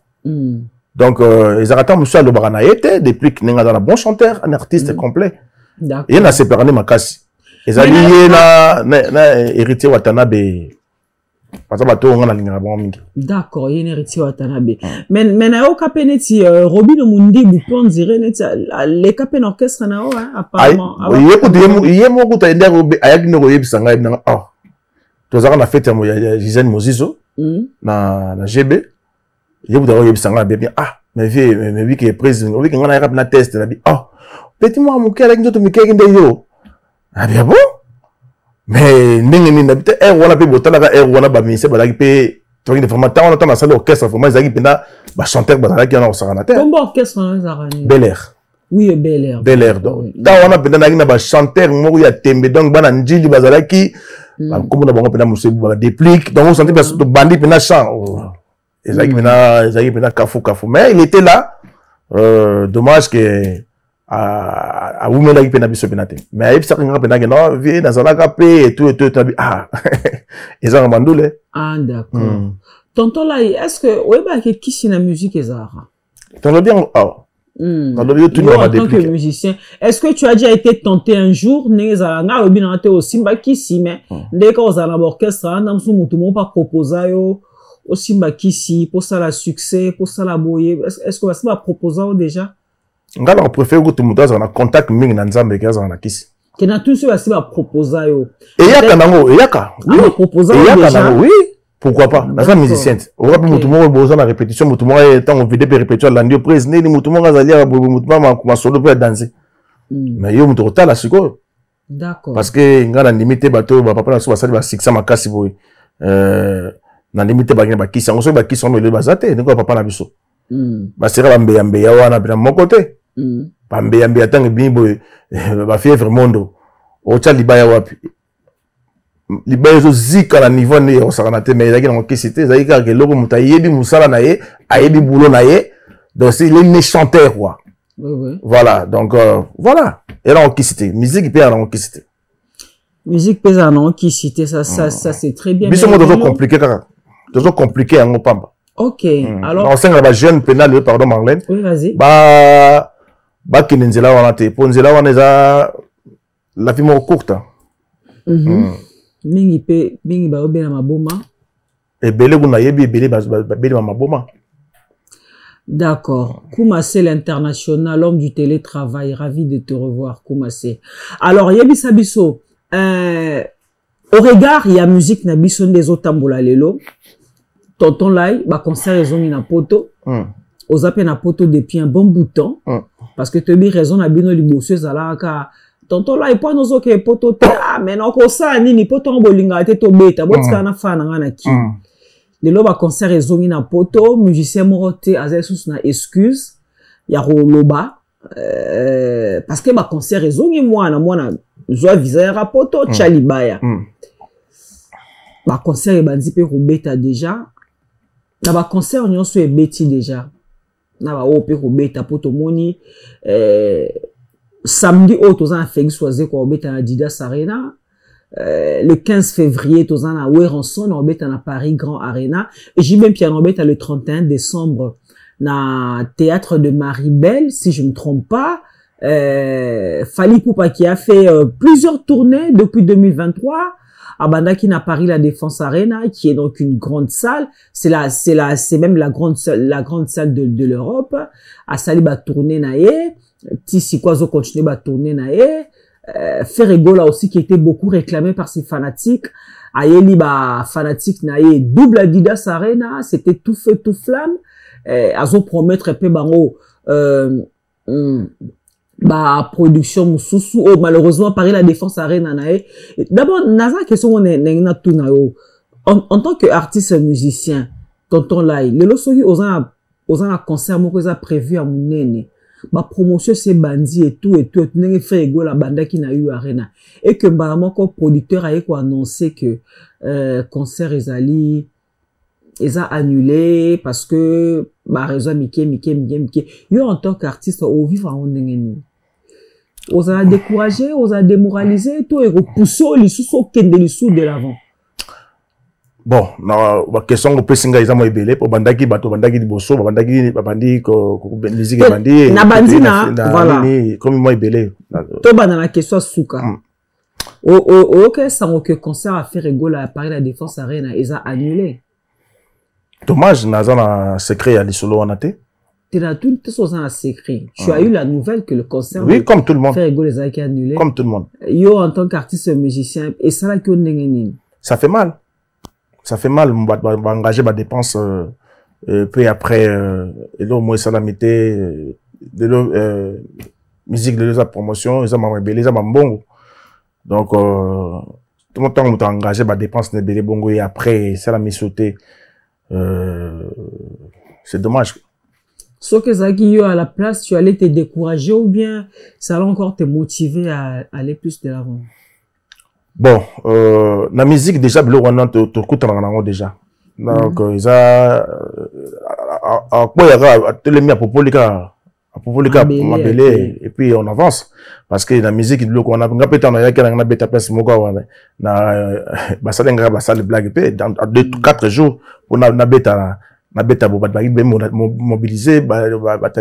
Donc, ils arrêtent, monsieur Alobarana était, depuis qu'il n'est pas un bon chanteur, un artiste complet. Et il a séparé ma casse. Les alliés na héritier Watanabe. Parce que bateau on a l'ingénieur bon. D'accord, il y a un héritier Watanabe. Mais na yo kapeneti Robin Mundi bupon dirait net les capen orchestre na yo apparemment. Il y a mon goût à dire ayag no yebisanga na ah. Tozaka na fête ya Gisèle Mozizo na GB. Il y a vous yebisanga bien ah mais vie qui est président, oui que on a rap na test na bi ah. Petit moi mon cœur avec d'autres mi keke yo. Ah bien bon? Mais n'engagez n'habite wana pe botala ka wana ba ministère ba pe to ngi vraiment tant on entend la salle orchestre vraiment ils arrivent pena ba chanteur ba la ki na osara na terre. Comme orchestre na zarani. Bel Air. Oui, Bel Air. Bel Air donc. Ta wana pena na ba chanteur mo ya tembe donc bana njili ba la ki comme na bango pena musu ba déplique donc on sentait ba bandi pena chant. Ils arrivent pena kafu mais il était là dommage que à vous mettre la biso penate mais il s'est rendu compte que non vie dans la capé et tout ah ils ont mandoulé. Ah d'accord. Tonton là est-ce que ouais bah qui c'est la musique ezara tonton bien ah tonton tout en tant que musicien est-ce que tu as déjà été tenté un jour nezala nga obi na te aussi ba kisi mais dès qu'on a un orchestre on mutu mo pas proposer yo aussi ba kisi pour ça la succès pour ça la boyer est-ce que ça va proposer déjà? Ngala on préfère que tout le monde ait un contact mingi na nzambe ke azana kisi. Que na tout ceux qui va proposer yo. Et yaka nango, yaka. Oui, proposer déjà. Oui, pourquoi pas? Na ça musicien. On va mutu mo besoin na répétition, mutu mo tant on vidéo répétition landio prise ni mutu mo ngazalia mutu ma solo pour danser. Mais yo mutu otala siko. D'accord. Parce que ngala limité bato ba papa na so basali ba 600 makasi boy. Na limité ba ngena ba kisi, on so ba kisi on le bazate, ndiko papa na biso. Ba sera ba mbeyambe ya wana bina mon côté. Pambe atanga bimbo ba fièvre mondo ocha libaya wapi libaya zo zika na niveau ne osakana te mais ezaki na mokisité ezaki kaka eloko moto ayebi musala na ye ayebi boulot na ye donc c'est les chanteurs quoi. Oui. Voilà donc voilà et là mokisité musique pe na mokisité musique pe na mokisité ça c'est très bien biso mo toujours compliqué kaka toujours compliqué en pamba. OK alors on sait que ba jeune pénal pardon Marlène. Oui vas-y. Ba kinenzela wana te ponzela wana eza la vie mo courte. Mingi ba obela maboma. Ebele kuna yebi ebele ba bele maboma. D'accord. Koumassé l'international, l'homme du télétravail, ravi de te revoir Koumassé. Alors yebi sabiso au regard il y a musique na biso des otambola lelo. Tonton Lai ba concert ezongi na poto. Aux appels na poto depuis un bon bout de temps. Parce que tu as raison, na bino liboso zala ka tonton là il point nos ok poto ah mais non ko ça ni poto bolinga te to beta botika na fana nga na ki le loba concert ezongi na poto musicien morote azesus na excuse ya roloba parce que ba concert ezongi mwana joie visa poto chalibaya ba concert ebandi pe ko beta déjà na ba concert nyonso ebeti déjà na ba ope ko beta poto moni samedi autour en Félix Oisé ko beta na Adidas Arena le 15 février tous en à Werenson on beta na Paris Grand Arena et j'ai même piano beta le 31 décembre na théâtre de Maribel, si je ne me trompe pas. Fally Ipupa qui a fait plusieurs tournées depuis 2023. Abandaki na Paris la Défense Arena, qui est donc une grande salle. C'est même la grande salle de l'Europe. A sali ba tourner na ye. Tisi Kwazo continue ba tourner na ye. Ferregola aussi qui était beaucoup réclamé par ses fanatiques. Ayeli ba fanatique na ye double Adidas Arena, c'était tout feu tout flamme. Azo promettre peu bango ba production mususu. Oh, malheureusement Paris la Défense Arena na ye. D'abord naza question on na tout na yo. En tant qu'artiste musicien, tonton Lai, le losogi ozana concert moko za prévu à Munene. Ma promotion c'est bandi et tout n'engue fait ego la banda qui n'a eu arena et que apparemment comme producteur a annoncé que concert ils a annulé parce que bah raison Mickey yo en tant qu'artiste au vivre en n'engue on a découragé on a démoralisé tout et repousser les sous kende les sous de l'avant. Bon, na question ko pesinga izamo ebele po bandaki bato bandaki liboso bandaki babandi ko musique bandi na bandi na voilà comme moi ebele to bana na question suka OK ça que concert à faire rigoler à Paris la Défense Arena ils a annulé. Dommage naza na secret ya lisolo wanate tena tout ça na secret. Tu as eu la nouvelle que le concert oui comme tout le monde faire rigoler les a été annulé comme tout le monde. Yo en tant qu'artiste musicien et ça là que ndengeni ça fait mal. Ça fait mal, on va engager ma dépense puis après et là au moins ça la mettait de musique de la promotion ça m'a belé ça m'a bongo donc tout le temps on t'a engagé ma dépense ne belé bongo et après ça la mis sauté c'est dommage. Sauf que Zaki yo à la place tu allais te décourager ou bien ça allait encore te motiver à aller plus de l'avant. Bon, la musique déjà bleu on a tout coûte en déjà. Donc ils a quoi il y a tellement à Popolika mabélé et puis on avance parce que la musique bleu on a peut-être on a qu'un a bêta place moka na ça denga ça le blague pe dans 2-4 jours on a bêta boba mobiliser ba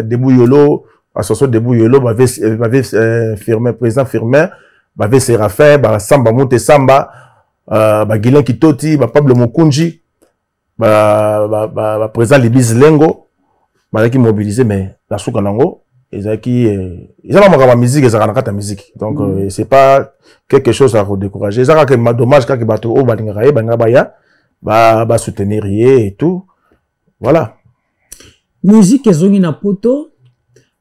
debout yolo association debout yolo va firmer président firmer bave Séraphin, ba Samba Monte Samba, ba Guilain Kitoti, ba Pablo Mokunji, ba président Libis Lengo, ba qui mobilisé mais la souka nango, ils ont la musique, ils ont la musique. Donc c'est pas quelque chose à redécourager. Ça que dommage quand bateau au balingaraye, ba soutenir et tout. Voilà. Musique ezongi na poto.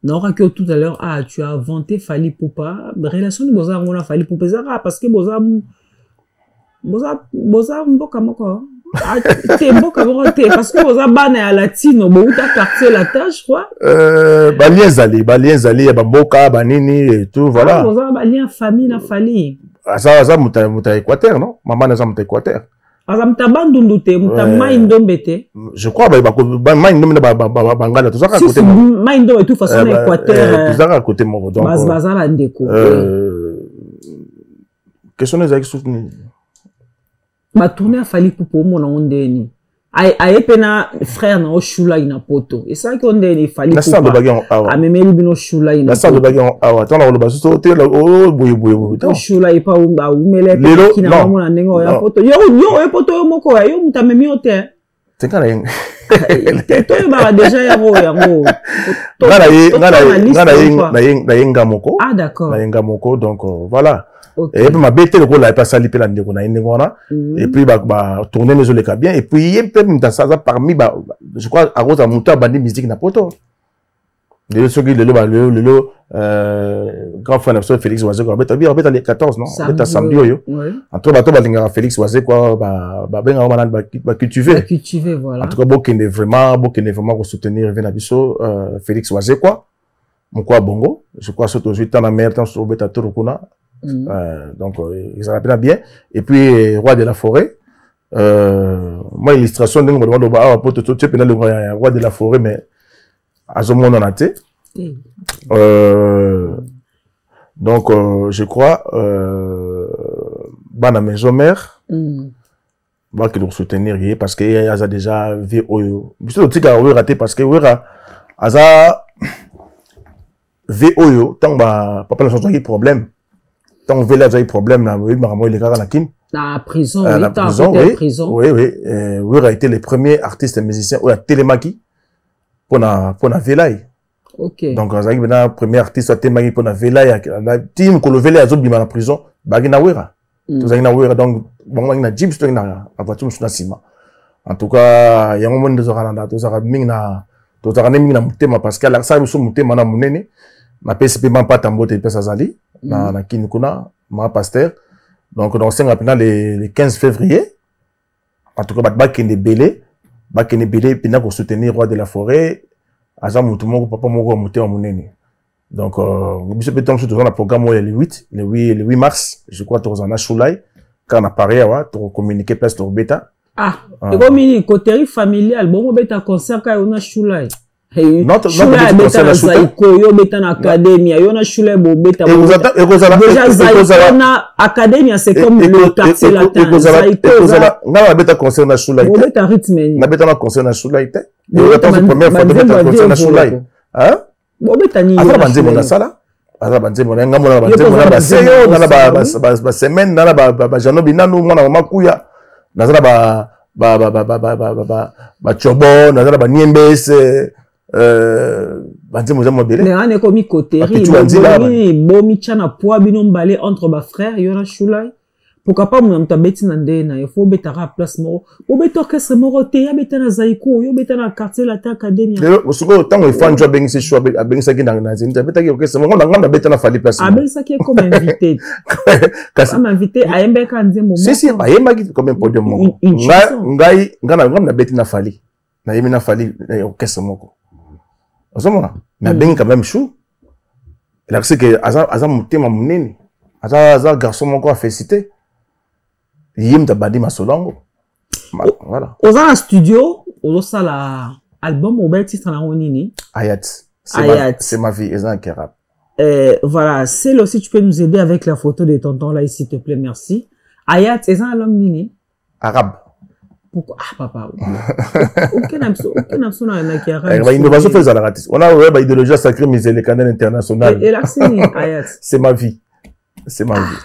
Non, que tout à l'heure, tu as inventé Fally Ipupa. Relation de Boza, on a Fally Ipupa, parce que Boza, mboka moko. T'es mboka moko, parce que Boza, bane à latino, bouta quartier la tâche, je crois. Balien zali, mboka, banini, et tout, voilà. Boza, balien famille, na Fally. Ça, mouta Équateur, non? Maman, n'a pas Équateur. Azamta bandundute muta maindombete je crois maindombe bangala tout ça à côté maindo et tout façon Équateur tout ça à côté mon donc bazala ndeko question les avec soutenu ba tourner à Fally Ipupa mon ondeni ay pena frère na oshula ina poto et ça qu'on ondeni Fally Ipupa amemeli bino shula ina ça de baguette attends on le bas sauter là oh boyo shula ipa umele ki na mona nengo ya poto yo poto yo moko yo mutamemi ote c'est quand même to ba déjà ya ngo na yenga moko ah d'accord na yenga moko donc voilà. Okay. Et puis ma bête le là pas sali pela ndeko na indengona et puis ba tourner les oleka bien et puis il peut même dans ça parmi je crois à cause de monter bandi musique na poto le soki le grand frère de Félix Oise quoi beta bien les 14 non beta samedi yo entre bato balinga Félix Oise quoi ba benga malade ba cultiver voilà en tout cas bokende vraiment ko soutenir Reven Abisso Félix Oise quoi mon quoi bongo je crois surtout 8 ans na mère temps sur beta torokuna. Donc ils en rappellent bien et puis roi de la forêt moi illustration donc on va pour tout tu peux le roi de la forêt mais à ce moment on a été donc je crois bana maison mère va que le soutenir parce que il a déjà vu Oyo. Je suis aussi raté parce que Wera a vu Oyo tant que papa n'a pas eu problème. Tant que Vela a eu problème là, oui, maman il est là kin. La prison, La prison, oui. Prison. Oui, oui. Wera a été le premier artiste et musicien ou à Télémaki pour na Velaï. Ok. Donc on a eu le premier artiste à Télémaki pour na Velaï. La team que le Velaï a zobima la prison, bagina Wera. Tous na Wera donc bon na jeep sur na voiture sur na ciment. En tout cas, il y a un moment de zorana, tous à ming na mutema parce que la salle sur mutema na munene. Ma PCP m'a pas tamboté pesa zali na kinikuna ma pasteur. Donc on s'est rappelé le 15 février. En tout cas bakende belé pina pour soutenir roi de la forêt. Aza mutumo papa moko mutema munene. Donc monsieur Beton sur le programme le 8 mars, je crois tous en a choulai quand on a parlé pour communiquer place sur bêta. Ah, et comme il côté familial, bon bêta concert quand on a choulai. Notre bêta na Zaiko, yo bêta na académie, yo na choulai bon bêta. Déjà Zaiko na académie, c'est comme le quartier latin. Zaiko na bêta concert na choulai. Bon bêta rythme. Na bêta na concert na choulai té. Yo attends première fois bêta concert na choulai. Hein? Bon bêta ni. Ala banze mona sala. Ala banze mona nga mona banze mona ba seyo na ba semaine na ba jano binanu mona makuya. Nazala ba chobo nazala ba niembese banze moza mobile mais ane komi koteri bomi tchana poa bino mbale entre ba frère yona shulai pourquoi pas mon ta beti na ndena il faut betara place moko o beto orchestre moko te ya beta na Zaiko yo beta na quartier la académie le soko tango ifan jo bengi se choix bengi sa kinda na zini beta ki orchestre moko na beta na fali place abel sa ki comme invité kasi am invité a embe ka nzembo si ba yemba ki comme podium moko ngai na beti na fali na yemi na fali orchestre moko osomona na bengi quand même chou il a que aza mutema munene aza garçon moko a félicité yim ta badi masolongo voilà oza na studio ozo sala album ou bel titre na nini Ayat c'est ma vie est incroyable voilà c'est aussi tu peux nous aider avec la photo de tonton là s'il te plaît merci Ayat est un album nini arabe pourquoi ah papa aucun absent na qui arabe ba innovation fait à la ratis on a ba idéologie sacrée mais les canaux international et là c'est Ayat c'est ma vie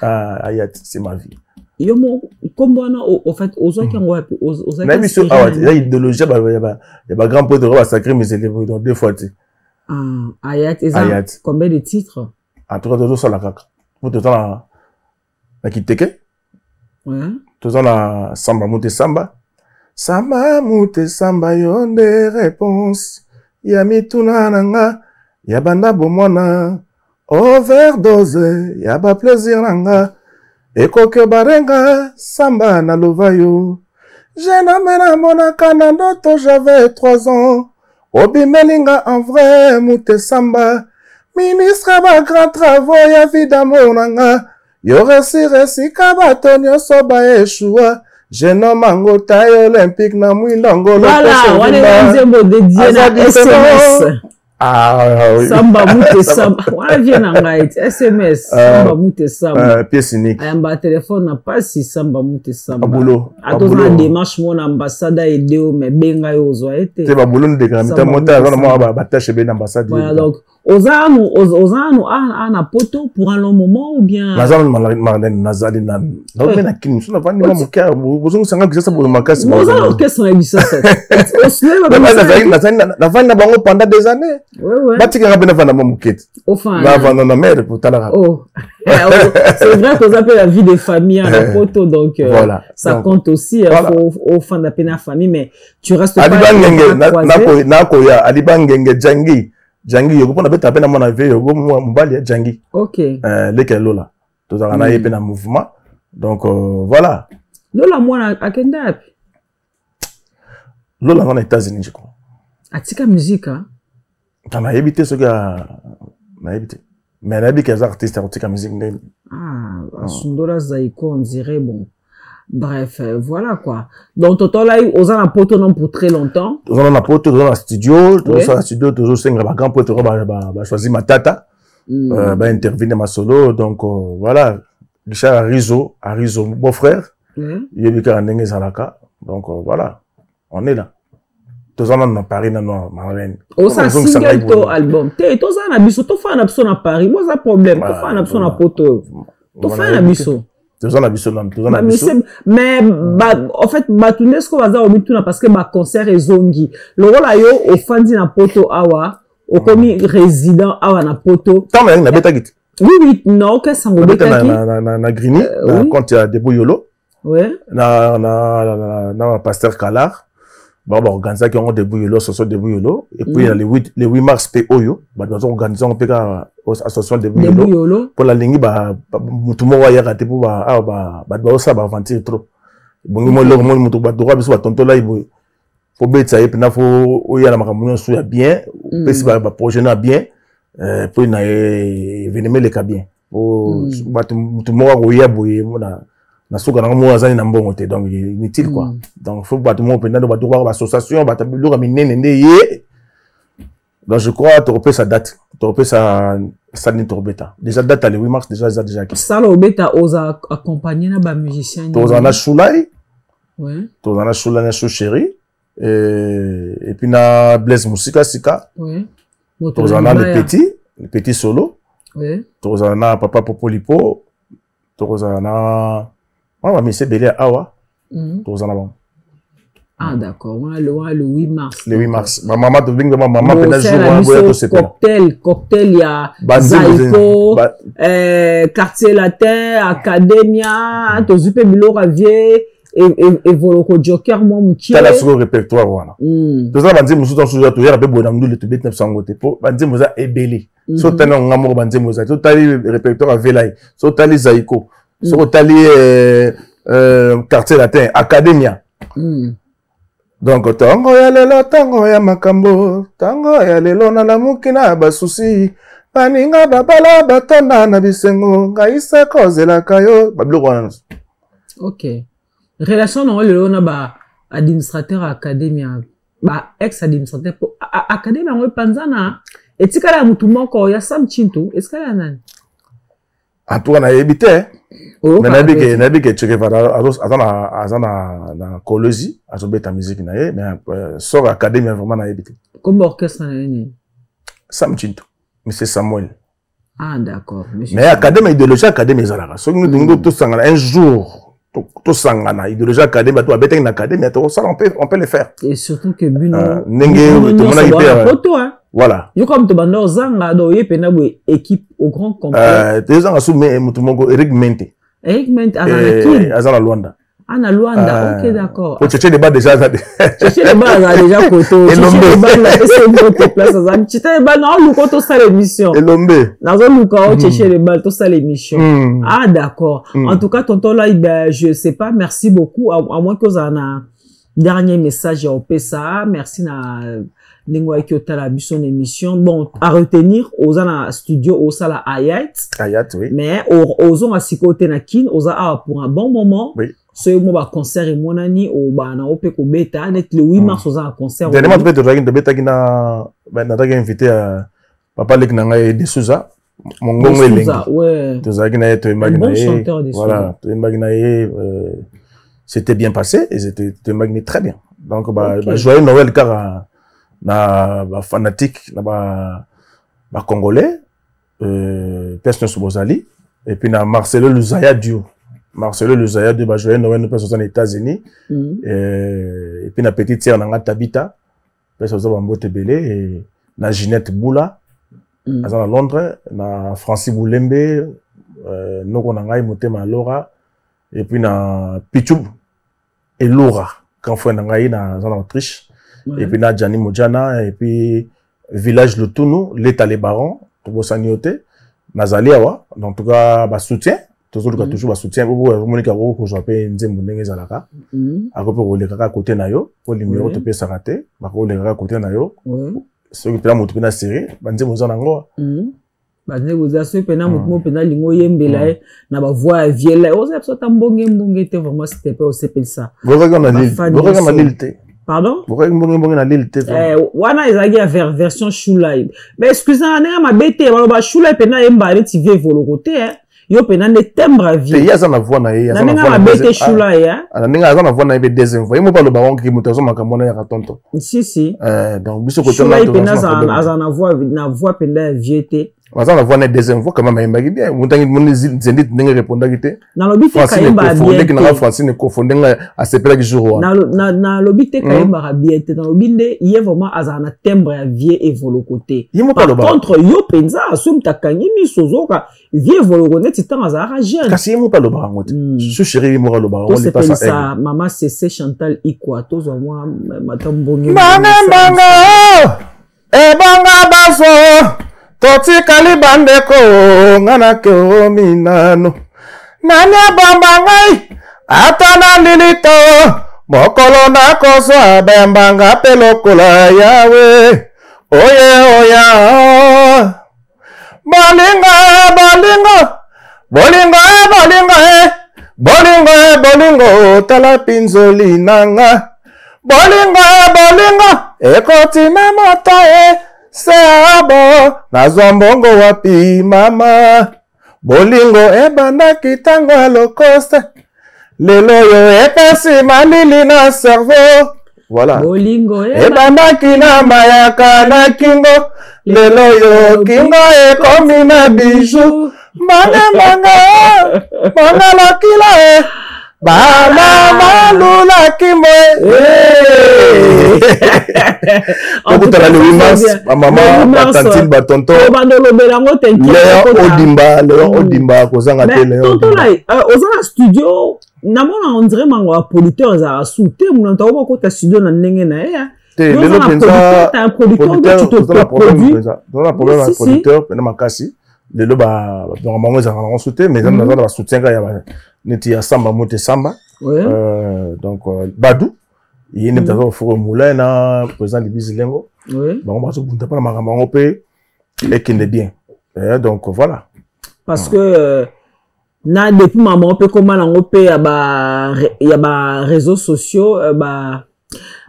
Ayat c'est ma vie yo mo kombona au fait aux autres qui ont aux na biso il y idéologie ba grand poète roi sacré mais les dans deux fois tu Ayat combien de titres en tout cas toujours sur la kaka pour tout temps la kiteke ouais tout temps la samba mute samba yonde réponse ya mituna nanga ya banda bomona overdose ya ba plaisir nanga ekoke barenga samba na lovayo je namena mona kana ndoto j'avais 3 ans obimelinga en vrai mute samba ministre ba grand travaux ya vida monanga yo resi kabato nyonso ba eshua je nomme ango taille olympique na mwindongo voilà on est nzembo dédié na SMS samba mute samba wana vient na ngai SMS samba mute samba pièce unique ayamba téléphone na pasi samba mute samba abulo atona démarche mon ambassade edeo me benga yo zo ete te babulo de gramita monta na mo ba tâche be ambassade voilà donc ozanu ana poto pour un long moment ou bien nazali marden nazali na donc na kini suna vandi mo mukya bozungu sanga kisa bo makasi bozalo qu'est-ce qu'on a dit ça na vandi na bango pendant des années ouais batika ngabena vanda mo mukete enfin na vanda na mère pour tala c'est vrai qu'on appelle la vie des familles à la poto donc voilà ça compte aussi au fin de la famille mais tu restes pas alibangenge jangi yoko pona beta pena mona vie yoko mbali ya jangi OK leke lola to za na yepe na mouvement donc voilà lola mwana akenda api lola na États-Unis je crois atika musique hein kana yebite soka na yebite mais na bika za artiste atika musique ndeni Sundora Zaiko on dirait bon. Bref, voilà quoi. Donc, Toto là, aux en poto non pour très longtemps. Aux en poto, dans la studio, dans la studio, toujours c'est un grand pote, choisi ma tata, intervenir ma solo. Donc, voilà. Richard Arizo, beau frère. Yebika Ndenge Zalaka. Donc voilà, on est là. Tous en a Paris, non, Marlène. Oh, ça single to album. Tous en a biso, to fan abso na Paris. Moi, ça problème. To fan abso na poto. To fan abiso. Tous en a biso, tous en a biso. Mais, en fait, Batunes ko baza omituna parce que ma concert est zongi. Le rôle ayo, au fandi na poto awa, au commis résident awa na poto. Tant mais na beta git. Oui, non, que ça ngobeta ki. Na Grini, quand il y a des bouyolo. Ouais. Na Pasteur Kalar. Bon, organiser qui ont des bouyolo, association des bouyolo. Et puis, il y a les 8 mars POYO. Nous organisons une association des bouyolo. Pour la ligne, tout le monde va y rater pour, ça va avancer trop. Bon, moi, le monde, droit, parce que tonton là, il faut bête ça, et puis, il faut, il y a la macamoune, il y a bien, puis, il va projet bien, puis, il y a événement, les cas bien. Pour, tout le monde va y avoir, na soka na mo azani na mbongo te donc inutile quoi donc faut pas tout le monde pendant de ba association ba tabilo ka minene ndeye donc je crois tu repères sa date tu repères sa ni torbeta déjà date le 8 mars déjà qui ça le beta osa accompagner na ba musicien to na Choulay ouais to na Choulay na Chou Chéri et puis na Blaise Musika Sika ouais to na le petit solo ouais to na Papa Popolipo to na ah, mais c'est belé awa. Ah, d'accord. Le 8 mars. Le 8 mars. Ma maman, tu viens de ma maman, peut-être jour, cocktail, il y a Zaiko, Quartier Latin, Academia, Tozupe Bilo Ravier, et Voloko Joker, moi, Mouti. T'as la sur répertoire, voilà. Tout ça, Banzi Moussou, ton sujet, tu y a peu de tu bêtes 900 goté. Banzi Moussa est belé. Sauf que un amour, Banzi Moussa. Tout à le répertoire à Velaï. Sauf que Zaiko. Sur le quartier latin, Academia. Donc, tango ya lelo, tango ya makambo, tango ya lelo na lamukina basusi, paninga babala batona na bisengo, ngaisa kozela kayo, bablo wana. Ok. Relation na lelo na ba administrateur Academia, ba ex-administrateur Academia ngwe panzana, etikala mutu moko ya Sam Chintu, etikala nani? En tout cas, na ebité. Mais nabi ke cheke fara azana na Colosi, azobeta musique na ye, mais sort Académie vraiment na ebité. Comme orchestre na yeni. Sam Chintu, Monsieur Samuel. Ah d'accord. Mais Académie idéologie Académie zalaka. So nous dingo to sangana un jour. To sangana idéologie Académie to abeta na Académie to ça on peut le faire. Et surtout que Buno nenge to mona hyper. Voilà. Yo comme to bando zanga do yepena bo équipe au grand complet. Des gens sous mais mutumongo Eric Mente. Eric Mente azana azana Luanda. Ah, Luanda, ok, d'accord. Pour chercher les balles déjà. Chercher les balles, déjà, côté. Chercher les balles, là, c'est une autre place. Chercher les balles, non, nous, tout ça, l'émission. Et l'ombe. Dans un local, chercher les balles, tout ça, l'émission. Ah, d'accord. En tout cas, tonton, là, ben, je sais pas, merci beaucoup. À moins que vous en a dernier message, au PSA. Merci, na, Ningwa Kyota, la son émission. Bon, à retenir, aux en studio, aux salles Ayat. Ayat, oui. Mais, aux on a si côté na kin, aux a pour un bon moment. Oui. Ce moi concert et mon ani au bana au peko beta net le 8 mars aux un concert. Dernièrement tu peux te regarder de beta qui n'a ben n'a invité papa Lek Nanga de Souza mon gongo elengi. Ouais. Tu as gagné tu imagines voilà tu imagines c'était bien passé et c'était tu imagines très bien. Donc bah joyeux Noël car na fanatique na ba congolais personne sur Bozali et puis na Marcelo Luzaya duo. Marcelo Luzaya de Bajoye Noël nous aux États-Unis et puis na petite sœur nanga Tabita parce aux Bambote Belé et na Ginette Boula à Londres na Francis Boulembe noko nanga Motema Laura et puis na Pichub et Laura quand foi nanga na en Autriche et puis na Gianni Mojana et puis village Lutunu l'état les barons to bosaniote nazali awa en tout cas ba soutien toujours soutien pour Monica Roko j'appelle Nzembo ndenge zalaka akope ko le kaka côté na yo pour numéro to pesa raté ba ko le kaka côté na yo ce qui peut moto pena serré banzembo za nango banzembo za so pena moto pena lingo yembela na ba voix vielle o ça ta mbonge te vraiment c'était pas au CPL ça regarde na l'île pardon mbonge na l'île te wana ezaki version Choulay mais excusez-moi na ma bête ba Choulay pena yemba ti vie volo côté yo pena ne timbre à vie te yaza na voix na ye na ninga mabete chula ya na ninga aza na voix na ye deuxième fois mo pa lo baron ki mutazo makamona ya tonto si donc biso ko tona to aza na voix penda ya viete aza na voix na deuxième fois quand même yemba bien mutangi moni zendit ninga répondre kite na lobi te kayemba bien ki na Francine ko fondenga a sepela ki jour na lobi te kayemba bien te na lobi nde ye vraiment aza na timbre ya vie evolo côté par contre yo penza asum takangi misozoka vie evolo côté titan aza jeune kasi ye mo pa lo barango te su chéri mo lo barango le passa ça maman c'est Chantal Ikwa to zo moi matambongi banga baso toti kalibandeko ngana ke minano nani bamba ngai atana lilito mokolo na koso abembanga pelokola yawe oya bolingo tala pinzoli nanga bolingo ekoti na moto seabo nazwa mbongo wapi mama bolingo ebandaki tango alokoste lelo yo epesi malili na cerveau voilà bolingo ebandaki na mayaka na kingo lelo yo kingo ekomi na bijou manga lokila bana malula kimwe okutala le 8 mars maman batantine batonto Léon Odimba kozanga te Léon tonton là ozana studio namona on dirait mango a producteur za souté mon ntawo ko ta studio na ndenge na ya te lelo penza un producteur tu te produis dans la problème un producteur pena makasi lelo ba normalement za on souté mais on a soutien ga ya neti ya samba mote samba donc Badou il n'est pas au moulin na président du Bizilengo bon on va se bunda pas makambo pe et qui est bien donc voilà parce que na depuis maman pe comment na pe ya ba réseaux sociaux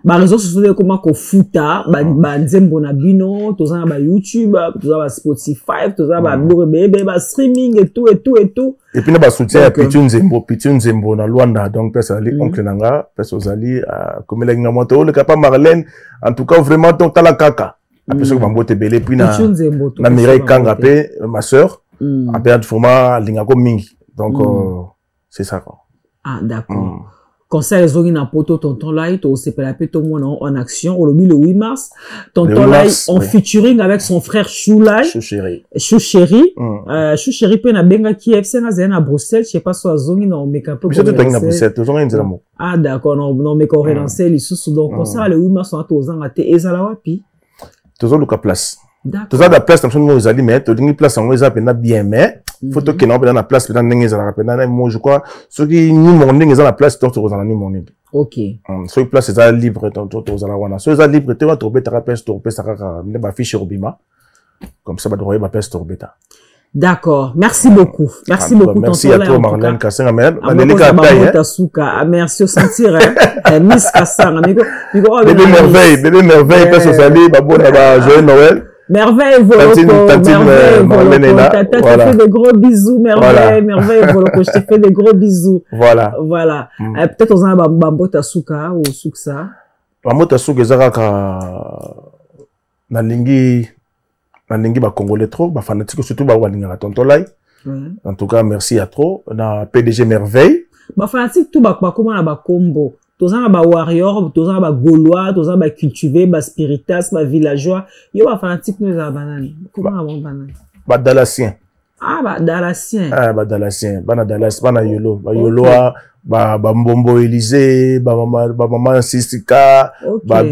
réseaux sociaux comment ko futa ba nzembo na bino tozana ba YouTube tozana ba Spotify tozana ba bébé ba streaming et tout et puis na ba soutien ya Pichu Nzembo na Luanda donc pesa ali oncle nanga pesa ozali komela nga moto le kapa Marlène en tout cas vraiment donc tala kaka après ce que bambote belé puis na Mireille Kanga pe ma sœur après vraiment lingako mingi donc c'est ça quoi. Ah d'accord. Conseil les zones na poto tonton Lai to se pela peto mo en action au le 8 mars tonton Lai en featuring avec son frère Choulai Chouchéri pe na benga ki FC na zena Bruxelles je sais pas so azongi na make up biso to na Bruxelles to zonga nzela mo ah d'accord non mais ko relancer les sous donc conseil le 8 mars to zanga te ezala wapi to zo luka place to za da place na sono ezali mais to dingi place ngo eza pena bien mais photo qui n'a pas la place peut-être n'engage à la rappeler moi je crois ceux qui ni morning ils ont la place d'autres aux ni morning ok ceux qui place c'est libre d'autres aux la wana ceux qui libre tu vas trouver ta place trouver ça ne ba fiche Robima comme ça va droit ba place trouver ta d'accord merci beaucoup merci à toi Marlène Kassenga Mel Malelika Tasuka merci au sentir Miss Kassanga bébé merveille parce que ça dit ba bon ba joyeux Noël Merveille Voloko, Tata, je te fais de gros bisous, Merveille Voloko, je te fais de gros bisous. Voilà. Peut-être on a Bambota Souka ou Souksa. Bambota Souka, Zaraka, Nalingi ba Congolais trop, ba fanatique surtout ba Walinga Tonton Lai. En tout cas, merci à trop. Na PDG Merveille. Ba fanatique tout ba comment na ba combo. Tozana ba warrior, tozana ba gaulois, tozana ba cultivé, ba spiritas, ba villageois. Yo ba fanatique nous za banane. Comment avant banane? Ba dalassien. Ah ba dalassien. Ba dalassien. Bana dalas, bana yolo, ba yoloa, ba mbombo Élysée, ba maman Sisika, ba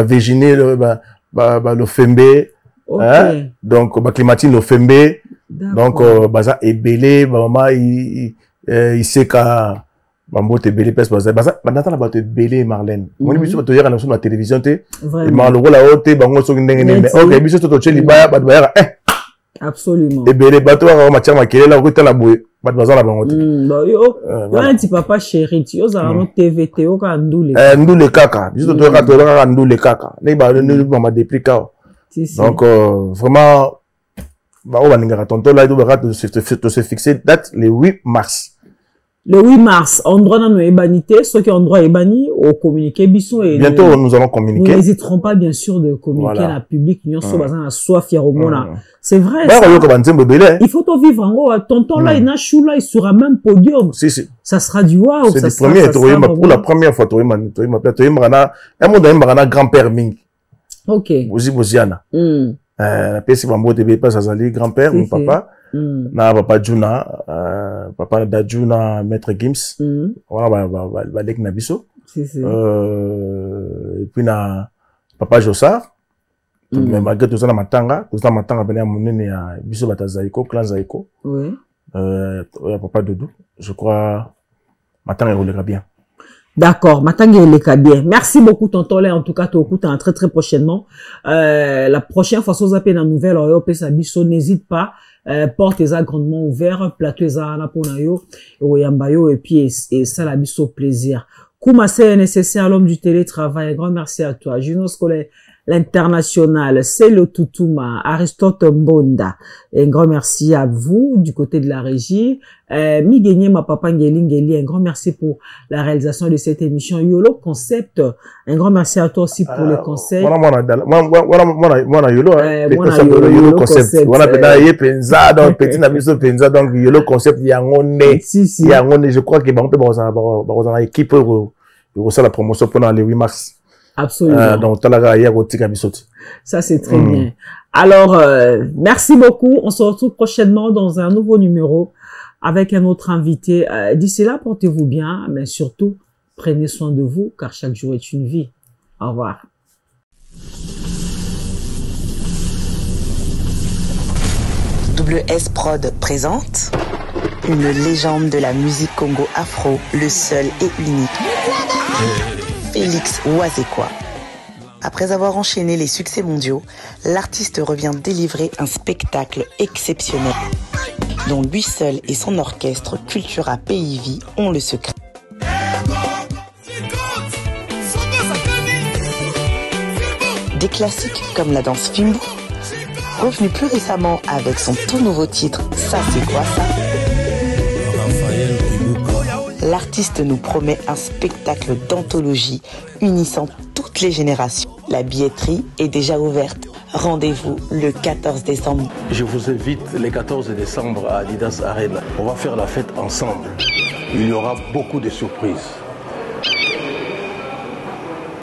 Virginie, ba le Fembe. Donc ba Clémentine le Fembe. Donc baza ebélé, ba maman Iseka Bambote belé pes baza nata na bato belé Marlène moni biso bato yaka na sur la télévision te maloko la haute bango so ndenge ne OK biso to cheli ba bato bayaka absolument et belé bato wa matière makele la ko tala boye bato baza la bango te yo un petit papa chéri tu oza no TVT o ka ndule ndule kaka biso to yaka to yaka ndule kaka ne ba ne mama depuis ka donc vraiment Bah, on va n'ingara tonton là, il doit se fixer date le 8 mars. Le 8 mars, endroit dans nos ébanités, ceux qui ont droit ébani, au communiqué Bisson et bientôt nous allons communiquer. Nous n'hésiterons pas bien sûr de communiquer Voilà. à la public, nous sommes à soi fier au monde. C'est vrai. Bah, Ça. Il faut tout vivre en gros. Tonton là, il n'a chou là, il sera même podium. Si, si. Ça sera du waouh. C'est du premier, pour la première fois, tu m'appelles, un mot d'un grand-père Ming. Ok. Bozi Boziana. La pièce va me pas Zazali, grand-père, mon papa. Na papa Juna, papa Dajuna, maître Gims. Voilà, va lek nabiso. Et puis na papa Jossard. Mais malgré tout ça, na matanga venait à mon nez à biso bata Zaiko, clan Zaiko. Oui. Papa Doudou. Je crois, matanga roulera bien. D'accord, Matanga Eleka bien. Merci beaucoup, tonton Lé. En tout cas, tu écoutes très très prochainement. La prochaine fois, si vous avez une nouvelle, n'hésite pas. Porte les grandement ouvert, plateau les anaponayo, oyambayo, et puis, et ça, la biso plaisir. Kouma, c'est nécessaire, l'homme du télétravail. Un grand merci à toi. Juno Scolaire, l'international, c'est le Toutouma, Aristote Mbonda. Un grand merci à vous, du côté de la régie. Migénie, ma papa Ngeli, un grand merci pour la réalisation de cette émission. Yolo Concept, un grand merci à toi aussi pour le conseil. Yolo Concept. Penza, donc petit nabiso Penza, donc Yolo Concept, Yangone. Yangone, je crois que on peut dans l'équipe pour la promotion pendant le 8 mars. Absolument. Donc, ça, c'est très bien. Alors, merci beaucoup. On se retrouve prochainement dans un nouveau numéro avec un autre invité. D'ici là, portez-vous bien, mais surtout, prenez soin de vous, car chaque jour est une vie. Au revoir. WS Prod présente une légende de la musique Congo afro, le seul et unique. Félix Ouazekwa. Après avoir enchaîné les succès mondiaux, l'artiste revient délivrer un spectacle exceptionnel dont lui seul et son orchestre Cultura PIV ont le secret. Des classiques comme la danse Fimbu, revenu plus récemment avec son tout nouveau titre Ça c'est quoi ça? L'artiste nous promet un spectacle d'anthologie unissant toutes les générations. La billetterie est déjà ouverte. Rendez-vous le 14 décembre. Je vous invite le 14 décembre à Adidas Arena. On va faire la fête ensemble. Il y aura beaucoup de surprises.